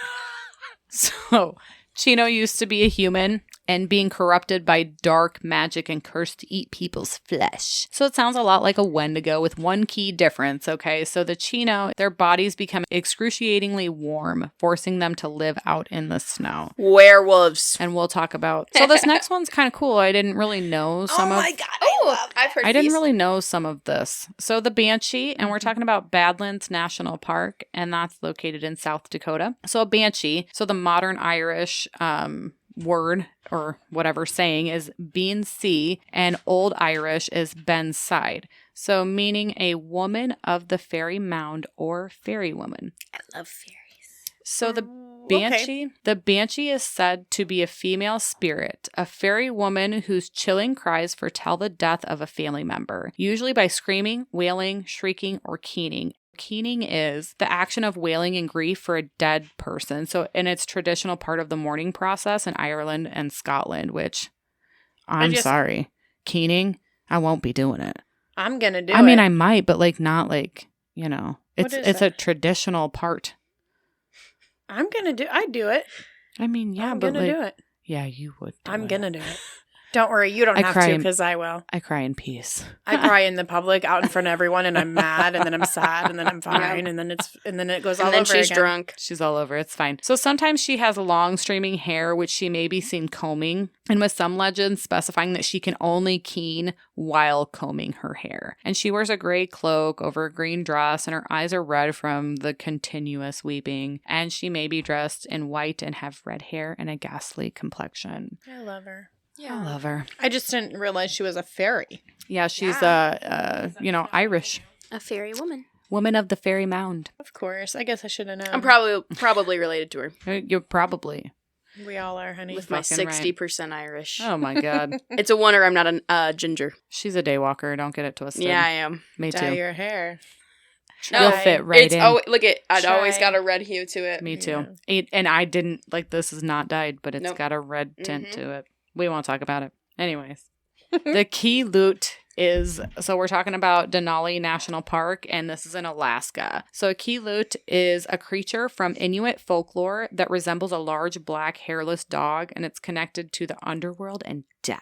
Speaker 1: So Chino used to be a human and being corrupted by dark magic and cursed to eat people's flesh. So it sounds a lot like a Wendigo with one key difference, okay? So the Chino, their bodies become excruciatingly warm, forcing them to live out in the snow.
Speaker 3: Werewolves.
Speaker 1: And we'll talk about... So this next one's kind of cool. I didn't really know some of...
Speaker 3: God. Oh, I've heard
Speaker 1: I didn't
Speaker 3: these.
Speaker 1: really know some of this. So the Banshee, and we're talking about Badlands National Park, and that's located in South Dakota. So a Banshee, so the modern Irish word or whatever saying is bean sea, and Old Irish is ben's side. So meaning a woman of the fairy mound or fairy woman.
Speaker 3: I love fairies.
Speaker 1: So the Banshee is said to be a female spirit, a fairy woman whose chilling cries foretell the death of a family member, usually by screaming, wailing, shrieking, or keening. Keening is the action of wailing in grief for a dead person. So, and it's traditional part of the mourning process in Ireland and Scotland, which I'm sorry. Keening, I won't be doing it.
Speaker 2: I'm going to do it.
Speaker 1: I mean, I might, but like not like, you know,
Speaker 2: What
Speaker 1: it's
Speaker 2: is
Speaker 1: a
Speaker 2: that?
Speaker 1: traditional part.
Speaker 2: I'm going to I do it.
Speaker 1: I mean, yeah,
Speaker 2: I'm
Speaker 1: but
Speaker 2: going to
Speaker 1: like,
Speaker 2: do it.
Speaker 1: yeah, you would.
Speaker 2: I'm going to do it. Don't worry. You don't
Speaker 1: I
Speaker 2: have
Speaker 1: cry
Speaker 2: to
Speaker 1: in-
Speaker 2: because I will.
Speaker 1: I cry in peace.
Speaker 2: I cry in the public out in front of everyone and I'm mad and then I'm sad and then I'm fine and then it goes all
Speaker 3: And then
Speaker 2: over
Speaker 3: she's
Speaker 2: again.
Speaker 3: drunk.
Speaker 1: She's all over. It's fine. So sometimes she has long streaming hair, which she may be seen combing, and with some legends specifying that she can only keen while combing her hair. And she wears a gray cloak over a green dress, and her eyes are red from the continuous weeping. And she may be dressed in white and have red hair and a ghastly complexion.
Speaker 2: I love her.
Speaker 1: I love her.
Speaker 2: I just didn't realize she was a fairy.
Speaker 1: Yeah, she's Irish.
Speaker 3: A fairy woman.
Speaker 1: Woman of the fairy mound.
Speaker 2: Of course. I guess I should have known.
Speaker 3: I'm probably related to her.
Speaker 1: You're probably.
Speaker 2: We all are, honey.
Speaker 3: With my
Speaker 1: fucking right.
Speaker 3: 60% Irish.
Speaker 1: Oh my God.
Speaker 3: It's a wonder I'm not a ginger.
Speaker 1: She's a daywalker. Don't get it twisted.
Speaker 3: Yeah, I am.
Speaker 1: Me
Speaker 2: Dye
Speaker 1: too.
Speaker 2: your hair.
Speaker 1: You'll fit right
Speaker 3: it's
Speaker 1: in.
Speaker 3: look at I'd
Speaker 2: Try.
Speaker 3: always got a red hue to it.
Speaker 1: Me too. And I didn't, like, this is not dyed, but it's
Speaker 3: Nope.
Speaker 1: got a red tint
Speaker 3: Mhm.
Speaker 1: to it. We won't talk about it. Anyways. The key loot is, so we're talking about Denali National Park, and this is in Alaska. So a key loot is a creature from Inuit folklore that resembles a large black hairless dog, and it's connected to the underworld and death.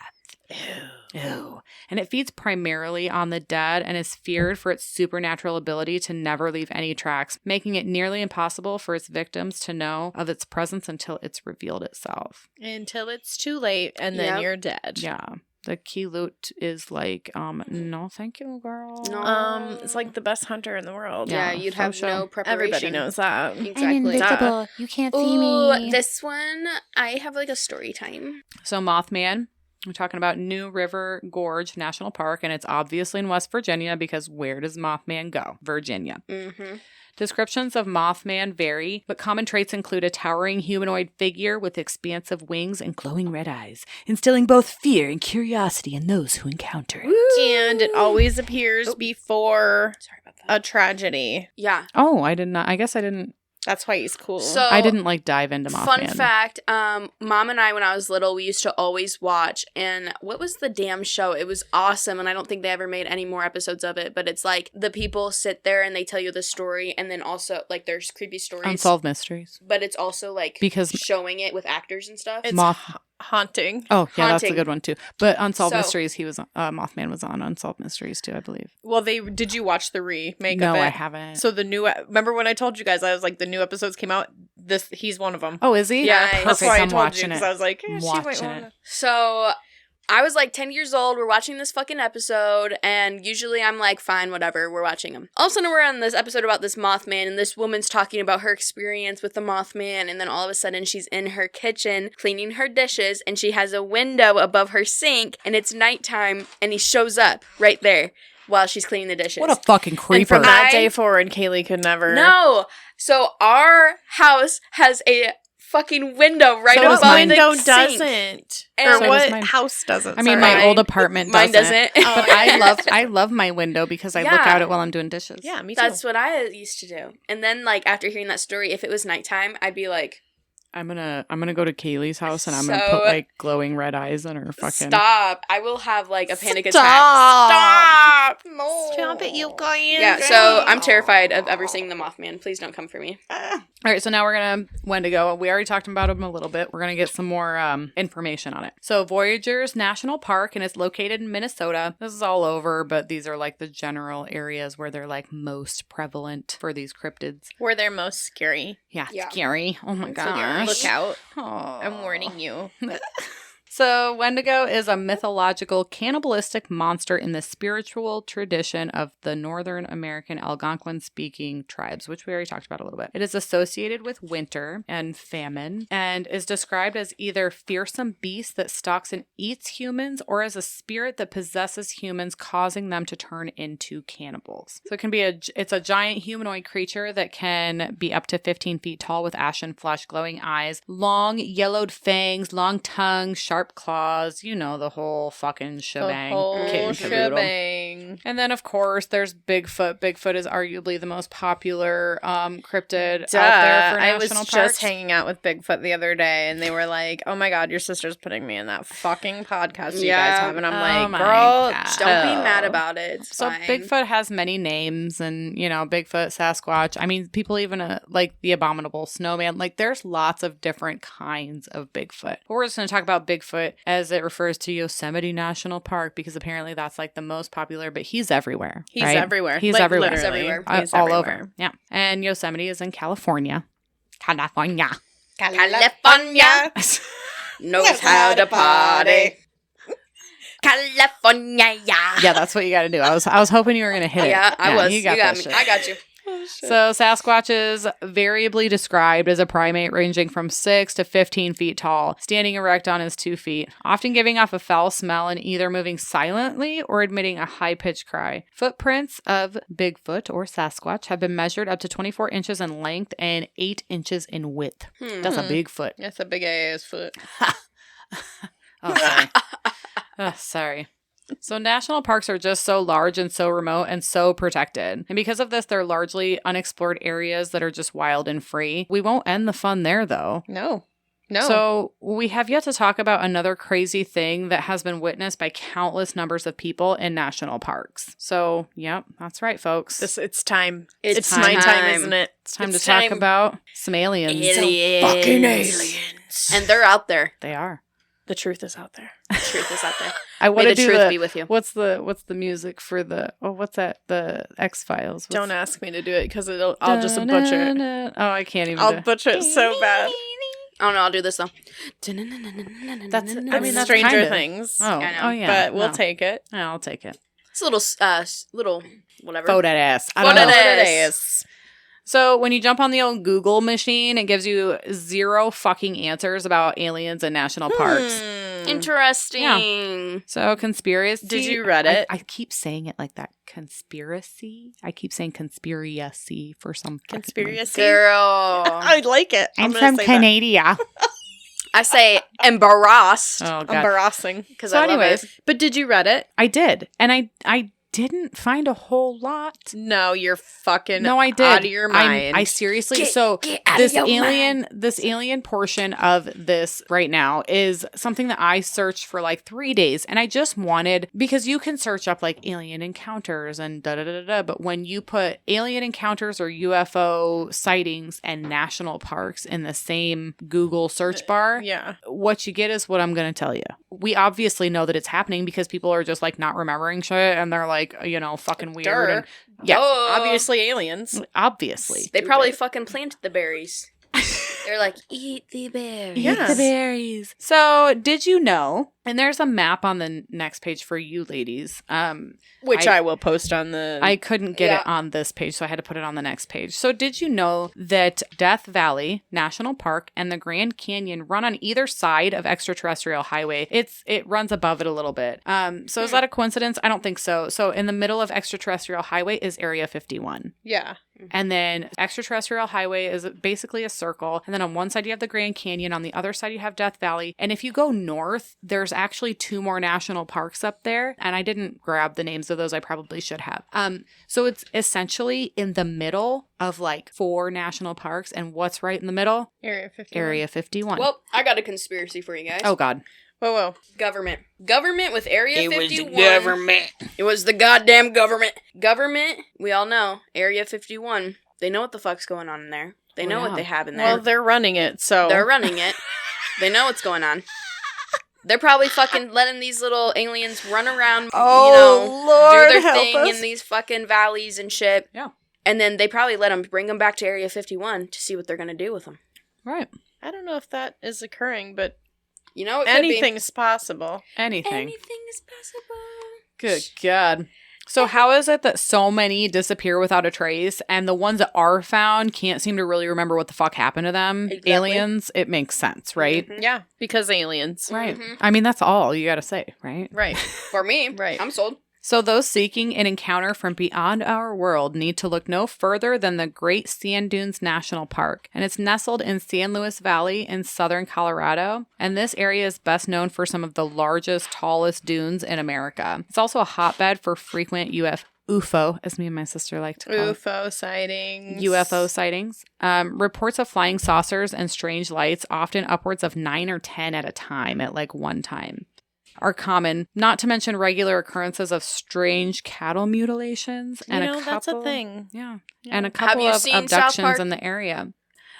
Speaker 1: Ew. And it feeds primarily on the dead and is feared for its supernatural ability to never leave any tracks, making it nearly impossible for its victims to know of its presence until it's revealed itself.
Speaker 2: Until it's too late and then
Speaker 3: Yep.
Speaker 2: you're dead.
Speaker 1: Yeah. The keloot is like, no, thank you, girl.
Speaker 3: No.
Speaker 2: It's like the best hunter in the world.
Speaker 3: Yeah,
Speaker 1: Yeah,
Speaker 3: you'd
Speaker 1: for
Speaker 3: have
Speaker 1: sure.
Speaker 3: no preparation.
Speaker 2: Everybody knows that.
Speaker 4: I'm
Speaker 3: Exactly.
Speaker 4: invisible. You can't see
Speaker 3: Ooh,
Speaker 4: me.
Speaker 3: this one, I have like a story time.
Speaker 1: So Mothman, we're talking about New River Gorge National Park, and it's obviously in West Virginia because where does Mothman go? Virginia.
Speaker 3: Mm-hmm.
Speaker 1: Descriptions of Mothman vary, but common traits include a towering humanoid figure with expansive wings and glowing red eyes, instilling both fear and curiosity in those who encounter it.
Speaker 2: And it always appears before
Speaker 3: Sorry about that.
Speaker 2: a tragedy.
Speaker 3: Yeah.
Speaker 1: Oh, I did not. I guess I didn't.
Speaker 2: That's why he's cool.
Speaker 3: So
Speaker 1: I didn't like dive into Mothman.
Speaker 3: Fun fact, Mom and I, when I was little, we used to always watch, and what was the damn show? It was awesome, and I don't think they ever made any more episodes of it, but it's like the people sit there and they tell you the story, and then also, like, there's creepy stories.
Speaker 1: Unsolved Mysteries.
Speaker 3: But it's also, like,
Speaker 1: Because-
Speaker 3: showing it with actors and stuff.
Speaker 2: it's
Speaker 1: Moth-
Speaker 2: haunting.
Speaker 1: Oh, yeah, that's a
Speaker 3: Haunting.
Speaker 1: good one too. But Unsolved
Speaker 3: So-
Speaker 1: Mysteries, he was Mothman was on Unsolved Mysteries too, I believe.
Speaker 2: Well, did you watch the remake
Speaker 1: No,
Speaker 2: of it?
Speaker 1: I haven't.
Speaker 2: So the new, remember when I told you guys, I was like, the new episodes came out, he's one of them.
Speaker 1: Oh, is he?
Speaker 3: Yeah,
Speaker 2: That's
Speaker 1: Perfect.
Speaker 2: why I
Speaker 1: I'm
Speaker 2: told you,
Speaker 1: watching
Speaker 2: because
Speaker 1: it.
Speaker 2: I was like, she might
Speaker 1: Watching
Speaker 2: wanna.
Speaker 1: it.
Speaker 3: So I was like 10 years old. We're watching this fucking episode, and usually I'm like, fine, whatever, we're watching them. All of a sudden, we're on this episode about this Mothman, and this woman's talking about her experience with the Mothman, and then all of a sudden, she's in her kitchen cleaning her dishes, and she has a window above her sink, and it's nighttime, and he shows up right there while she's cleaning the dishes.
Speaker 1: What a fucking creeper.
Speaker 2: From that
Speaker 3: I-
Speaker 2: day forward, Kaylee could never.
Speaker 3: No! So our house has a fucking window right
Speaker 1: So
Speaker 3: above
Speaker 1: does
Speaker 2: What
Speaker 1: mine.
Speaker 3: the
Speaker 2: window
Speaker 3: sink.
Speaker 2: doesn't?
Speaker 3: And-
Speaker 2: Or
Speaker 3: So
Speaker 1: does
Speaker 2: what
Speaker 1: mine.
Speaker 2: house doesn't?
Speaker 1: I mean,
Speaker 2: Sorry.
Speaker 1: my old apartment
Speaker 3: Mine
Speaker 1: doesn't.
Speaker 3: doesn't.
Speaker 1: But I love my window because I look
Speaker 3: Yeah.
Speaker 1: out it while I'm doing dishes.
Speaker 2: Yeah, me too.
Speaker 3: That's what I used to do. And then, like, after hearing that story, if it was nighttime, I'd be like,
Speaker 1: I'm gonna go to Kaylee's house and I'm gonna
Speaker 3: So-
Speaker 1: put like glowing red eyes on her fucking.
Speaker 3: stop. I will have, like, a panic
Speaker 2: Stop.
Speaker 3: attack. Stop. No.
Speaker 2: Stop it, you guys.
Speaker 3: Yeah, so I'm terrified of ever seeing the Mothman. Please don't come for me.
Speaker 1: All right, so now we're gonna Wendigo. We already talked about him a little bit. We're gonna get some more information on it. So Voyageurs National Park, and it's located in Minnesota. This is all over, but these are like the general areas where they're like most prevalent for these cryptids.
Speaker 2: Where they're most scary.
Speaker 1: Yeah,
Speaker 3: Yeah.
Speaker 1: scary. Oh my
Speaker 3: It's scary.
Speaker 1: gosh.
Speaker 2: Look out.
Speaker 1: Aw.
Speaker 2: I'm warning you.
Speaker 1: So, Wendigo is a mythological cannibalistic monster in the spiritual tradition of the Northern American Algonquin-speaking tribes, which we already talked about a little bit. It is associated with winter and famine and is described as either fearsome beast that stalks and eats humans or as a spirit that possesses humans, causing them to turn into cannibals. So, it's a giant humanoid creature that can be up to 15 feet tall with ashen flesh, glowing eyes, long yellowed fangs, long tongue, sharp claws, you know, the whole fucking shebang.
Speaker 2: The whole
Speaker 1: Kit and caboodle.
Speaker 2: shebang.
Speaker 1: And then, of course, there's Bigfoot. Bigfoot is arguably the most popular cryptid out there for
Speaker 2: I
Speaker 1: national
Speaker 2: was
Speaker 1: parks.
Speaker 2: just hanging out with Bigfoot the other day, and they were like, "Oh my god, your sister's putting me in that fucking podcast you
Speaker 3: Yeah.
Speaker 2: guys have," and I'm
Speaker 1: Oh
Speaker 2: like,
Speaker 1: my
Speaker 2: "Girl,
Speaker 1: God.
Speaker 3: Don't be
Speaker 2: chill."
Speaker 3: mad about it. It's
Speaker 1: So
Speaker 3: fine.
Speaker 1: Bigfoot has many names, and you know, Bigfoot, Sasquatch. I mean, people even like the abominable snowman. Like, there's lots of different kinds of Bigfoot. But we're just going to talk about Bigfoot as it refers to Yosemite National Park because apparently that's like the most popular. But he's everywhere.
Speaker 2: He's
Speaker 1: right?
Speaker 2: everywhere.
Speaker 1: He's
Speaker 2: Like,
Speaker 1: everywhere.
Speaker 3: He's
Speaker 2: literally.
Speaker 3: everywhere.
Speaker 2: He's
Speaker 1: all
Speaker 2: everywhere.
Speaker 1: over. Yeah. And Yosemite is in California. California.
Speaker 3: California knows how to party. California, yeah.
Speaker 1: Yeah, that's what you got to do. I was hoping you were going to hit it.
Speaker 3: Yeah, I was.
Speaker 1: You
Speaker 3: You got
Speaker 1: that
Speaker 3: me.
Speaker 1: shit.
Speaker 3: I got you.
Speaker 1: So Sasquatch is variably described as a primate ranging from 6 to 15 feet tall, standing erect on his 2 feet, often giving off a foul smell and either moving silently or emitting a high-pitched cry. Footprints of Bigfoot or Sasquatch have been measured up to 24 inches in length and 8 inches in width. That's a big foot.
Speaker 2: That's a big ass foot.
Speaker 1: Oh, sorry. Oh, sorry. So national parks are just so large and so remote and so protected. And because of this, they're largely unexplored areas that are just wild and free. We won't end the fun there, though.
Speaker 2: No.
Speaker 1: So we have yet to talk about another crazy thing that has been witnessed by countless numbers of people in national parks. So, yep, that's right, folks.
Speaker 2: It's time.
Speaker 3: It's
Speaker 2: It's my time,
Speaker 3: time.
Speaker 2: isn't it?
Speaker 1: It's time
Speaker 2: it's
Speaker 1: to talk
Speaker 2: time.
Speaker 1: about some aliens.
Speaker 2: Fucking aliens.
Speaker 3: And they're out there.
Speaker 1: They are.
Speaker 2: The truth is out there.
Speaker 3: The truth is out there.
Speaker 1: I want
Speaker 3: May
Speaker 1: to
Speaker 3: the
Speaker 1: do
Speaker 3: truth be with you.
Speaker 1: What's the music for the what's that? The X-Files.
Speaker 2: Don't ask me to do it because I'll just butcher it.
Speaker 1: Oh, I can't even.
Speaker 2: I'll butcher it so bad.
Speaker 3: Oh no, I'll do this though.
Speaker 2: That's
Speaker 1: that's
Speaker 2: Stranger
Speaker 1: kinda-
Speaker 2: Things.
Speaker 1: Oh,
Speaker 3: I know.
Speaker 1: oh yeah.
Speaker 2: But we'll
Speaker 1: no.
Speaker 2: take it.
Speaker 1: Yeah, I'll take it.
Speaker 3: It's a little whatever.
Speaker 1: Fold that ass. I
Speaker 3: Fold
Speaker 1: don't know.
Speaker 3: that
Speaker 2: It
Speaker 3: ass.
Speaker 2: is.
Speaker 1: So when you jump on the old Google machine, it gives you 0 fucking answers about aliens and national parks.
Speaker 3: Interesting.
Speaker 1: So conspiracy.
Speaker 2: Did you read it?
Speaker 1: I keep saying it like that. Conspiracy. I keep saying conspiracy for some fucking reason.
Speaker 2: Conspiracy.
Speaker 3: Girl.
Speaker 2: I like it.
Speaker 4: I'm
Speaker 2: gonna
Speaker 4: from
Speaker 2: say
Speaker 4: Canada.
Speaker 3: I say embarrassed.
Speaker 1: Oh
Speaker 2: that.
Speaker 1: god.
Speaker 2: Embarrassing.
Speaker 3: Because
Speaker 1: So
Speaker 3: I love
Speaker 1: anyways,
Speaker 3: it.
Speaker 2: But did you read it?
Speaker 1: I did, and I didn't find a whole lot.
Speaker 2: No, you're fucking
Speaker 1: No, I did.
Speaker 2: out of your mind.
Speaker 1: I seriously.
Speaker 3: Get-
Speaker 1: so
Speaker 3: get out of
Speaker 1: this
Speaker 3: your
Speaker 1: alien, this alien portion of this right now is something that I searched for like 3 days, and I just wanted, because you can search up like alien encounters and da da da da da, but when you put alien encounters or UFO sightings and national parks in the same Google search bar,
Speaker 2: yeah.
Speaker 1: what you get is what I'm going to tell you. We obviously know that it's happening because people are just like not remembering shit, and they're like, fucking weird.
Speaker 2: Durr.
Speaker 1: And, yeah,
Speaker 3: Duh.
Speaker 2: Obviously aliens.
Speaker 1: obviously.
Speaker 3: They probably fucking planted the berries. They're like, eat the berries.
Speaker 2: Yeah.
Speaker 1: Eat the berries. So, did you know? And there's a map on the next page for you ladies.
Speaker 2: Which I will post on the...
Speaker 1: I couldn't get
Speaker 3: Yeah.
Speaker 1: it on this page, so I had to put it on the next page. So, did you know that Death Valley National Park and the Grand Canyon run on either side of Extraterrestrial Highway? It runs above it a little bit. So, is that a coincidence? I don't think so. So, in the middle of Extraterrestrial Highway is Area 51.
Speaker 2: Yeah.
Speaker 1: And then Extraterrestrial Highway is basically a circle. And then on one side you have the Grand Canyon. On the other side you have Death Valley. And if you go north, there's actually 2 more national parks up there. And I didn't grab the names of those. I probably should have. So it's essentially in the middle of like 4 national parks. And what's right in the middle?
Speaker 2: Area 51.
Speaker 1: Area 51.
Speaker 3: Well, I got a conspiracy for you guys.
Speaker 1: Oh, God.
Speaker 2: Whoa.
Speaker 3: Government with Area 51.
Speaker 5: was the government.
Speaker 3: It was the goddamn government. Government, we all know. Area 51. They know what the fuck's going on in there. They know
Speaker 1: yeah.
Speaker 3: what they have in there.
Speaker 2: Well, they're running it, so...
Speaker 3: They're running it. They know what's going on. They're probably fucking letting these little aliens run around,
Speaker 2: Lord,
Speaker 3: do their
Speaker 2: help
Speaker 3: thing
Speaker 2: us.
Speaker 3: in these fucking valleys and shit.
Speaker 1: Yeah.
Speaker 3: And then they probably bring them back to Area 51 to see what they're going to do with them.
Speaker 1: Right.
Speaker 2: I don't know if that is occurring, but
Speaker 3: You know, it could
Speaker 2: anything's possible.
Speaker 1: Anything.
Speaker 3: be. Anything is possible.
Speaker 1: Good God. So how is it that so many disappear without a trace, and the ones that are found can't seem to really remember what the fuck happened to them?
Speaker 3: Exactly.
Speaker 1: Aliens, it makes sense, right?
Speaker 3: Mhm.
Speaker 2: Yeah, because aliens.
Speaker 1: Right.
Speaker 3: Mhm.
Speaker 1: I mean, that's all you got to say, right?
Speaker 2: Right.
Speaker 3: For me,
Speaker 2: Right.
Speaker 3: I'm sold.
Speaker 1: So those seeking an encounter from beyond our world need to look no further than the Great Sand Dunes National Park. And it's nestled in San Luis Valley in southern Colorado. And this area is best known for some of the largest, tallest dunes in America. It's also a hotbed for frequent UFO, as me and my sister like to call it.
Speaker 2: UFO sightings.
Speaker 1: UFO sightings. Reports of flying saucers and strange lights, often upwards of 9 or 10 at a time at like one time, are common, not to mention regular occurrences of strange cattle mutilations and
Speaker 2: that's a thing.
Speaker 1: Yeah.
Speaker 2: Yeah.
Speaker 1: And a couple
Speaker 3: you
Speaker 1: of
Speaker 3: seen South
Speaker 1: abductions
Speaker 3: Park?
Speaker 1: in the area.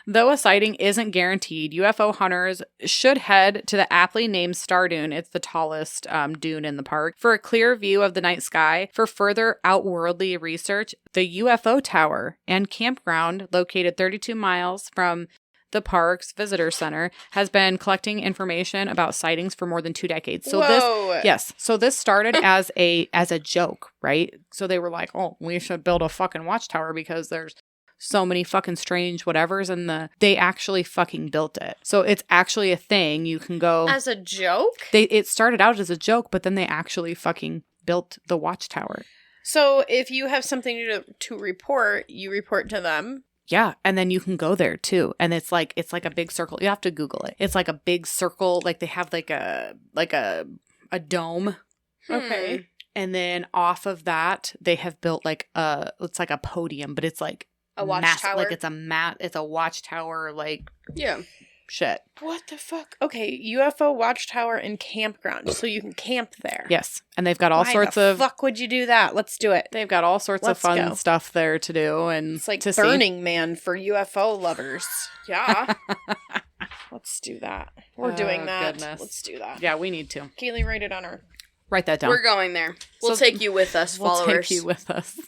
Speaker 1: Though a sighting isn't guaranteed, UFO hunters should head to the aptly named Star Dune, it's the tallest dune in the park, for a clear view of the night sky. For further outworldly research, the UFO Tower and campground, located 32 miles from the park's visitor center, has been collecting information about sightings for more than 2 decades. So
Speaker 2: Whoa.
Speaker 1: So this started as a joke, right? So they were like, "Oh, we should build a fucking watchtower because there's so many fucking strange whatevers," and they actually fucking built it. So it's actually a thing. You can go.
Speaker 2: As a joke?
Speaker 1: It started out as a joke, but then they actually fucking built the watchtower.
Speaker 2: So if you have something to report, you report to them.
Speaker 1: Yeah, and then you can go there too, and it's like a big circle. You have to Google it. It's like a big circle, like they have like a dome,
Speaker 2: Okay.
Speaker 1: and then off of that they have built it's like a podium, but it's like
Speaker 3: A watchtower.
Speaker 1: like it's a watchtower, like
Speaker 3: Yeah.
Speaker 1: shit.
Speaker 2: What the fuck? Okay, UFO watchtower and campground, so you can camp there.
Speaker 1: Yes, and they've got all
Speaker 2: Why
Speaker 1: sorts
Speaker 2: the
Speaker 1: of
Speaker 2: fuck would you do that? Let's do it.
Speaker 1: they've got all sorts
Speaker 2: Let's
Speaker 1: of fun
Speaker 2: go.
Speaker 1: stuff there to do, and
Speaker 2: It's like
Speaker 1: to see.
Speaker 2: Burning Man for UFO lovers.
Speaker 3: Yeah.
Speaker 2: Let's do that. We're doing
Speaker 1: Oh,
Speaker 2: that.
Speaker 1: goodness.
Speaker 2: Let's do that.
Speaker 1: Yeah, we need to
Speaker 2: Kaylee, write it on our...
Speaker 1: write that down.
Speaker 3: We're going there. We'll
Speaker 1: So-
Speaker 3: take you with us,
Speaker 1: We'll
Speaker 3: followers.
Speaker 1: take you with us.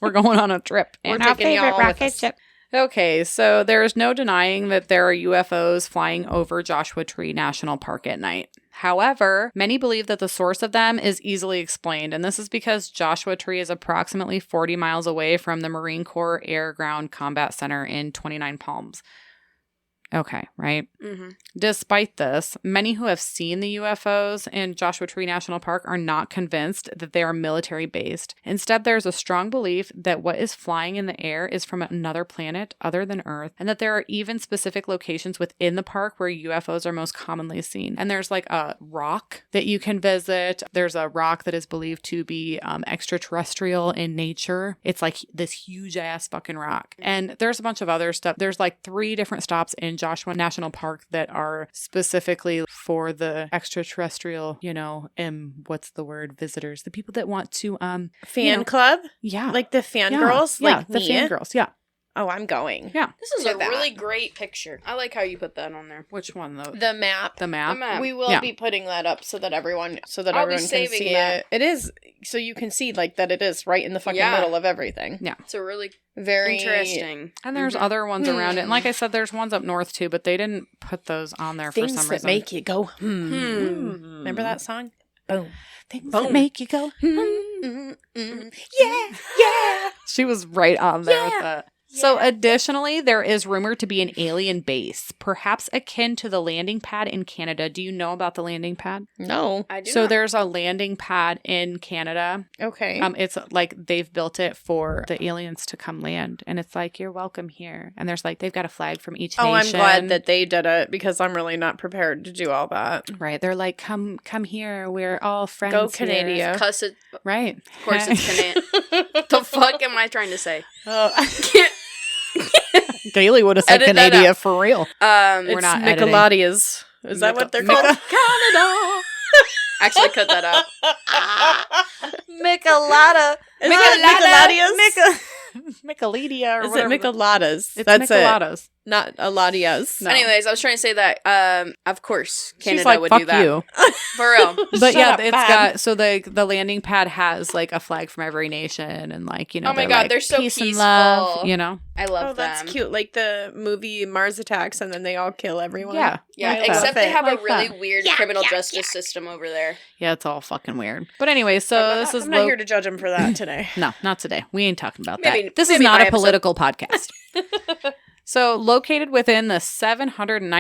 Speaker 1: We're going on a trip.
Speaker 2: We're
Speaker 1: And our
Speaker 2: taking y'all
Speaker 1: favorite
Speaker 2: with
Speaker 1: rocket
Speaker 2: us.
Speaker 1: ship. Okay, so there's no denying that there are UFOs flying over Joshua Tree National Park at night. However, many believe that the source of them is easily explained, and this is because Joshua Tree is approximately 40 miles away from the Marine Corps Air Ground Combat Center in 29 Palms. Okay, right?
Speaker 3: Mm-hmm.
Speaker 1: Despite this, many who have seen the UFOs in Joshua Tree National Park are not convinced that they are military based. Instead, there's a strong belief that what is flying in the air is from another planet other than Earth, and that there are even specific locations within the park where UFOs are most commonly seen. And there's like a rock that you can visit. There's a rock that is believed to be extraterrestrial in nature. It's like this huge ass fucking rock. And there's a bunch of other stuff. There's like 3 different stops in Joshua National Park that are specifically for the extraterrestrial, what's the word, visitors, the people that want to
Speaker 2: Fan club?
Speaker 1: Yeah.
Speaker 2: Like the fangirls?
Speaker 1: Yeah,
Speaker 2: Like
Speaker 1: the
Speaker 2: me?
Speaker 1: fangirls, yeah.
Speaker 2: Oh, I'm going.
Speaker 1: Yeah.
Speaker 3: This is
Speaker 2: Look
Speaker 3: a
Speaker 2: at that.
Speaker 3: really great picture. I like how you put that on there.
Speaker 1: Which one though?
Speaker 2: The map.
Speaker 1: The map?
Speaker 3: The map.
Speaker 2: We will
Speaker 1: Yeah.
Speaker 2: be putting that up so that everyone
Speaker 3: I'll be
Speaker 2: can
Speaker 3: saving
Speaker 2: see
Speaker 3: that.
Speaker 2: it. It is so you can see like that it is right in the fucking
Speaker 3: Yeah.
Speaker 2: middle of everything.
Speaker 1: Yeah.
Speaker 3: It's a really
Speaker 2: Very
Speaker 3: interesting.
Speaker 1: And there's other ones around it. And like I said, there's ones up north too, but they didn't put those on there for
Speaker 2: things
Speaker 1: some
Speaker 2: that
Speaker 1: reason.
Speaker 2: make you go Remember that song? Boom.
Speaker 1: Things
Speaker 2: Boom.
Speaker 1: that make you go,
Speaker 2: Yeah.
Speaker 1: She was right on there with
Speaker 2: Yeah.
Speaker 1: that. So additionally, there is rumored to be an alien base, perhaps akin to the landing pad in Canada. Do you know about the landing pad?
Speaker 2: No.
Speaker 3: I do
Speaker 1: So
Speaker 3: not.
Speaker 1: there's a landing pad in Canada.
Speaker 2: Okay.
Speaker 1: It's like they've built it for the aliens to come land, and it's like, you're welcome here. And there's like, they've got a flag from each
Speaker 2: I'm
Speaker 1: nation.
Speaker 2: glad that they did it because I'm really not prepared to do all that.
Speaker 1: Right. They're like, come here. We're all friends.
Speaker 2: Go
Speaker 1: here."
Speaker 2: Canada.
Speaker 3: Cuss it.
Speaker 1: Right.
Speaker 3: Of course it's Canadian. The fuck am I trying to say?
Speaker 1: Gailey would have said
Speaker 3: Edit that
Speaker 1: Canada
Speaker 3: out.
Speaker 1: for real.
Speaker 3: We're
Speaker 1: We're not
Speaker 2: It's
Speaker 1: editing.
Speaker 2: Nickelodeons. Is that what they're called?
Speaker 1: Canada.
Speaker 3: Actually, cut that out.
Speaker 1: Michelada.
Speaker 2: Is it
Speaker 1: Micheladia or
Speaker 2: Is it
Speaker 1: whatever.
Speaker 2: Micheladas?
Speaker 1: It's
Speaker 2: That's
Speaker 1: Micheladas.
Speaker 2: it. Not Aladias.
Speaker 1: No.
Speaker 3: Anyways, I was trying to say that. Of course, Canada
Speaker 1: She's like,
Speaker 3: would
Speaker 1: fuck
Speaker 3: do that
Speaker 1: you.
Speaker 3: for real.
Speaker 1: But
Speaker 2: Shut
Speaker 1: yeah,
Speaker 2: up,
Speaker 1: it's
Speaker 2: Bob.
Speaker 1: got, so the landing pad has like a flag from every nation and like,
Speaker 3: Oh my
Speaker 1: they're
Speaker 3: God,
Speaker 1: like,
Speaker 3: they're so
Speaker 1: peace and
Speaker 3: peaceful.
Speaker 1: love,
Speaker 3: I love
Speaker 2: Oh, that's
Speaker 3: them.
Speaker 2: cute. Like the movie Mars Attacks and then they all kill everyone.
Speaker 1: Yeah.
Speaker 3: Yeah,
Speaker 1: Like that.
Speaker 3: except they have
Speaker 1: Like
Speaker 3: a really
Speaker 1: that.
Speaker 3: weird criminal justice system over there.
Speaker 1: Yeah, it's all fucking weird. But anyway, so this is
Speaker 2: I'm not here to judge him for that today.
Speaker 1: No, not today. We ain't talking about
Speaker 3: Maybe-
Speaker 1: that. This is
Speaker 3: maybe
Speaker 1: not
Speaker 3: my
Speaker 1: a
Speaker 3: episode.
Speaker 1: political podcast. So, located within the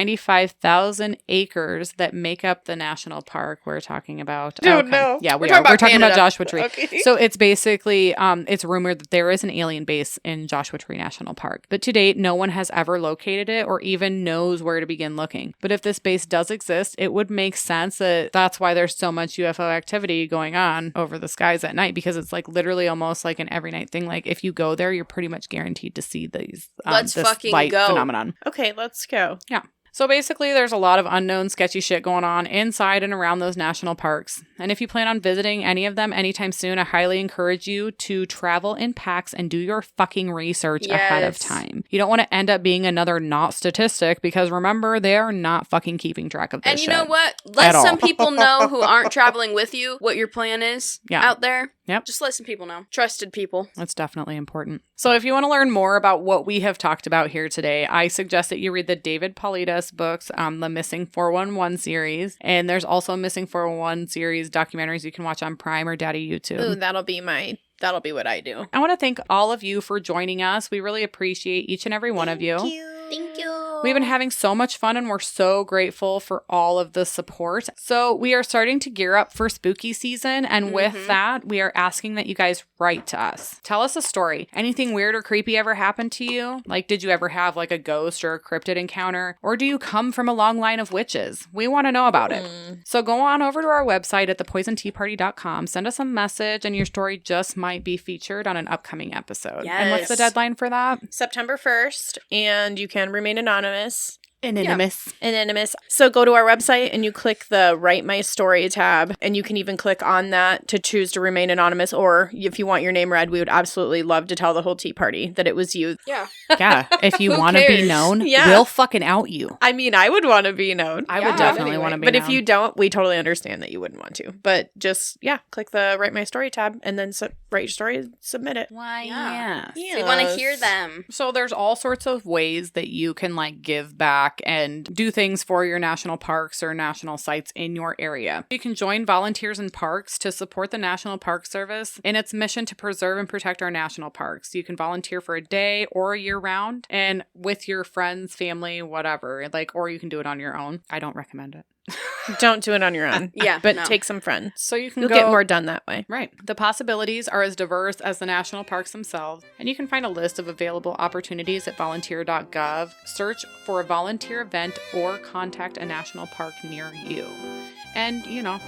Speaker 1: 795,000 acres that make up the national park, we're talking about.
Speaker 2: Oh, no.
Speaker 1: Yeah,
Speaker 3: We're
Speaker 1: we
Speaker 3: talking
Speaker 1: are.
Speaker 3: about
Speaker 1: We're talking about
Speaker 3: Canada.
Speaker 1: Joshua Tree.
Speaker 2: Okay.
Speaker 1: So, it's basically, it's rumored that there is an alien base in Joshua Tree National Park. But to date, no one has ever located it or even knows where to begin looking. But if this base does exist, it would make sense that that's why there's so much UFO activity going on over the skies at night, because it's like literally almost like an every night thing. Like, if you go there, you're pretty much guaranteed to see these
Speaker 3: Let's
Speaker 1: this
Speaker 3: fucking
Speaker 1: light
Speaker 3: go.
Speaker 1: phenomenon.
Speaker 2: Okay, let's go.
Speaker 1: Yeah. So basically, there's a lot of unknown sketchy shit going on inside and around those national parks. And if you plan on visiting any of them anytime soon, I highly encourage you to travel in packs and do your fucking research ahead of
Speaker 3: Yes.
Speaker 1: time. You don't want to end up being another not statistic, because remember, they are not fucking keeping track of this
Speaker 3: And you
Speaker 1: shit.
Speaker 3: know what? Let
Speaker 1: At all.
Speaker 3: some people know who aren't traveling with you what your plan is
Speaker 1: Yeah.
Speaker 3: out there.
Speaker 1: Yep.
Speaker 3: Just let some people know. Trusted people.
Speaker 1: That's definitely important. So if you want to learn more about what we have talked about here today, I suggest that you read the David Paulides books, the Missing 411 series. And there's also Missing 411 series documentaries you can watch on Prime or Daddy YouTube.
Speaker 2: Ooh, that'll be what I do.
Speaker 1: I want to thank all of you for joining us. We really appreciate each and every one of you.
Speaker 4: Thank you.
Speaker 1: We've been having so much fun and we're so grateful for all of the support. So we are starting to gear up for spooky season. And with that, we are asking that you guys write to us. Tell us a story. Anything weird or creepy ever happened to you? Like, did you ever have like a ghost or a cryptid encounter? Or do you come from a long line of witches? We want to know about it. So go on over to our website at thepoisonteaparty.com. Send us a message and your story just might be featured on an upcoming episode. And what's the
Speaker 3: Yes.
Speaker 1: deadline for that?
Speaker 2: September 1st, and you can remain anonymous. Anonymous. So go to our website and you click the Write My Story tab, and you can even click on that to choose to remain anonymous, or if you want your name read, we would absolutely love to tell the whole tea party that it was you.
Speaker 3: Yeah.
Speaker 1: Yeah, if you
Speaker 3: Who
Speaker 1: want to be
Speaker 3: cares?
Speaker 1: known,
Speaker 2: Yeah.
Speaker 1: we'll fucking out you.
Speaker 2: I mean, I would want to be known.
Speaker 1: I
Speaker 3: Yeah,
Speaker 1: would definitely
Speaker 3: anyway.
Speaker 1: want to be
Speaker 2: But
Speaker 1: known.
Speaker 2: if you don't, we totally understand that you wouldn't want to. But just, click the Write My Story tab and then write your story and submit it.
Speaker 1: Why,
Speaker 3: Yeah.
Speaker 1: yes.
Speaker 3: We want to hear them.
Speaker 1: So there's all sorts of ways that you can like give back and do things for your national parks or national sites in your area. You can join Volunteers in Parks to support the National Park Service in its mission to preserve and protect our national parks. You can volunteer for a day or a year round and with your friends, family, whatever, or you can do it on your own. I don't recommend it.
Speaker 2: Don't do it on your own.
Speaker 3: Yeah,
Speaker 2: But
Speaker 3: no.
Speaker 2: take some friends.
Speaker 1: So you can
Speaker 2: You'll
Speaker 1: go
Speaker 2: get more done that way.
Speaker 1: Right. The possibilities are as diverse as the national parks themselves, and you can find a list of available opportunities at volunteer.gov. Search for a volunteer event or contact a national park near you. And,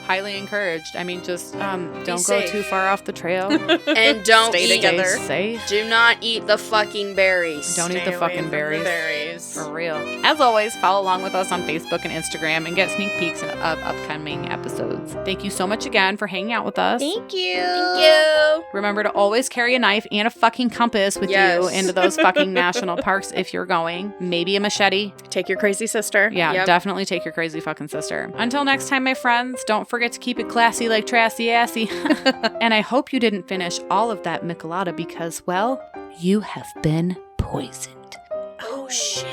Speaker 1: highly encouraged. I mean, just don't go
Speaker 3: safe.
Speaker 1: too far off the trail.
Speaker 3: And don't
Speaker 2: Stay
Speaker 3: eat
Speaker 2: together.
Speaker 1: Stay safe.
Speaker 3: Do not eat the fucking berries.
Speaker 1: Don't eat
Speaker 2: Stay
Speaker 1: the
Speaker 2: away
Speaker 1: fucking
Speaker 2: from
Speaker 1: berries.
Speaker 2: the berries.
Speaker 1: For real. As always, follow along with us on Facebook and Instagram and get sneak peeks of upcoming episodes. Thank you so much again for hanging out with us.
Speaker 2: Thank you.
Speaker 3: Thank you.
Speaker 1: Remember to always carry a knife and a fucking compass with
Speaker 3: Yes.
Speaker 1: you into those fucking national parks if you're going. Maybe a machete.
Speaker 2: Take your crazy sister.
Speaker 1: Yeah,
Speaker 3: Yep.
Speaker 1: definitely take your crazy fucking sister. Until next time, my friends, don't forget to keep it classy like Trassy Assy. And I hope you didn't finish all of that michelada because, well, you have been poisoned.
Speaker 3: Oh, shit.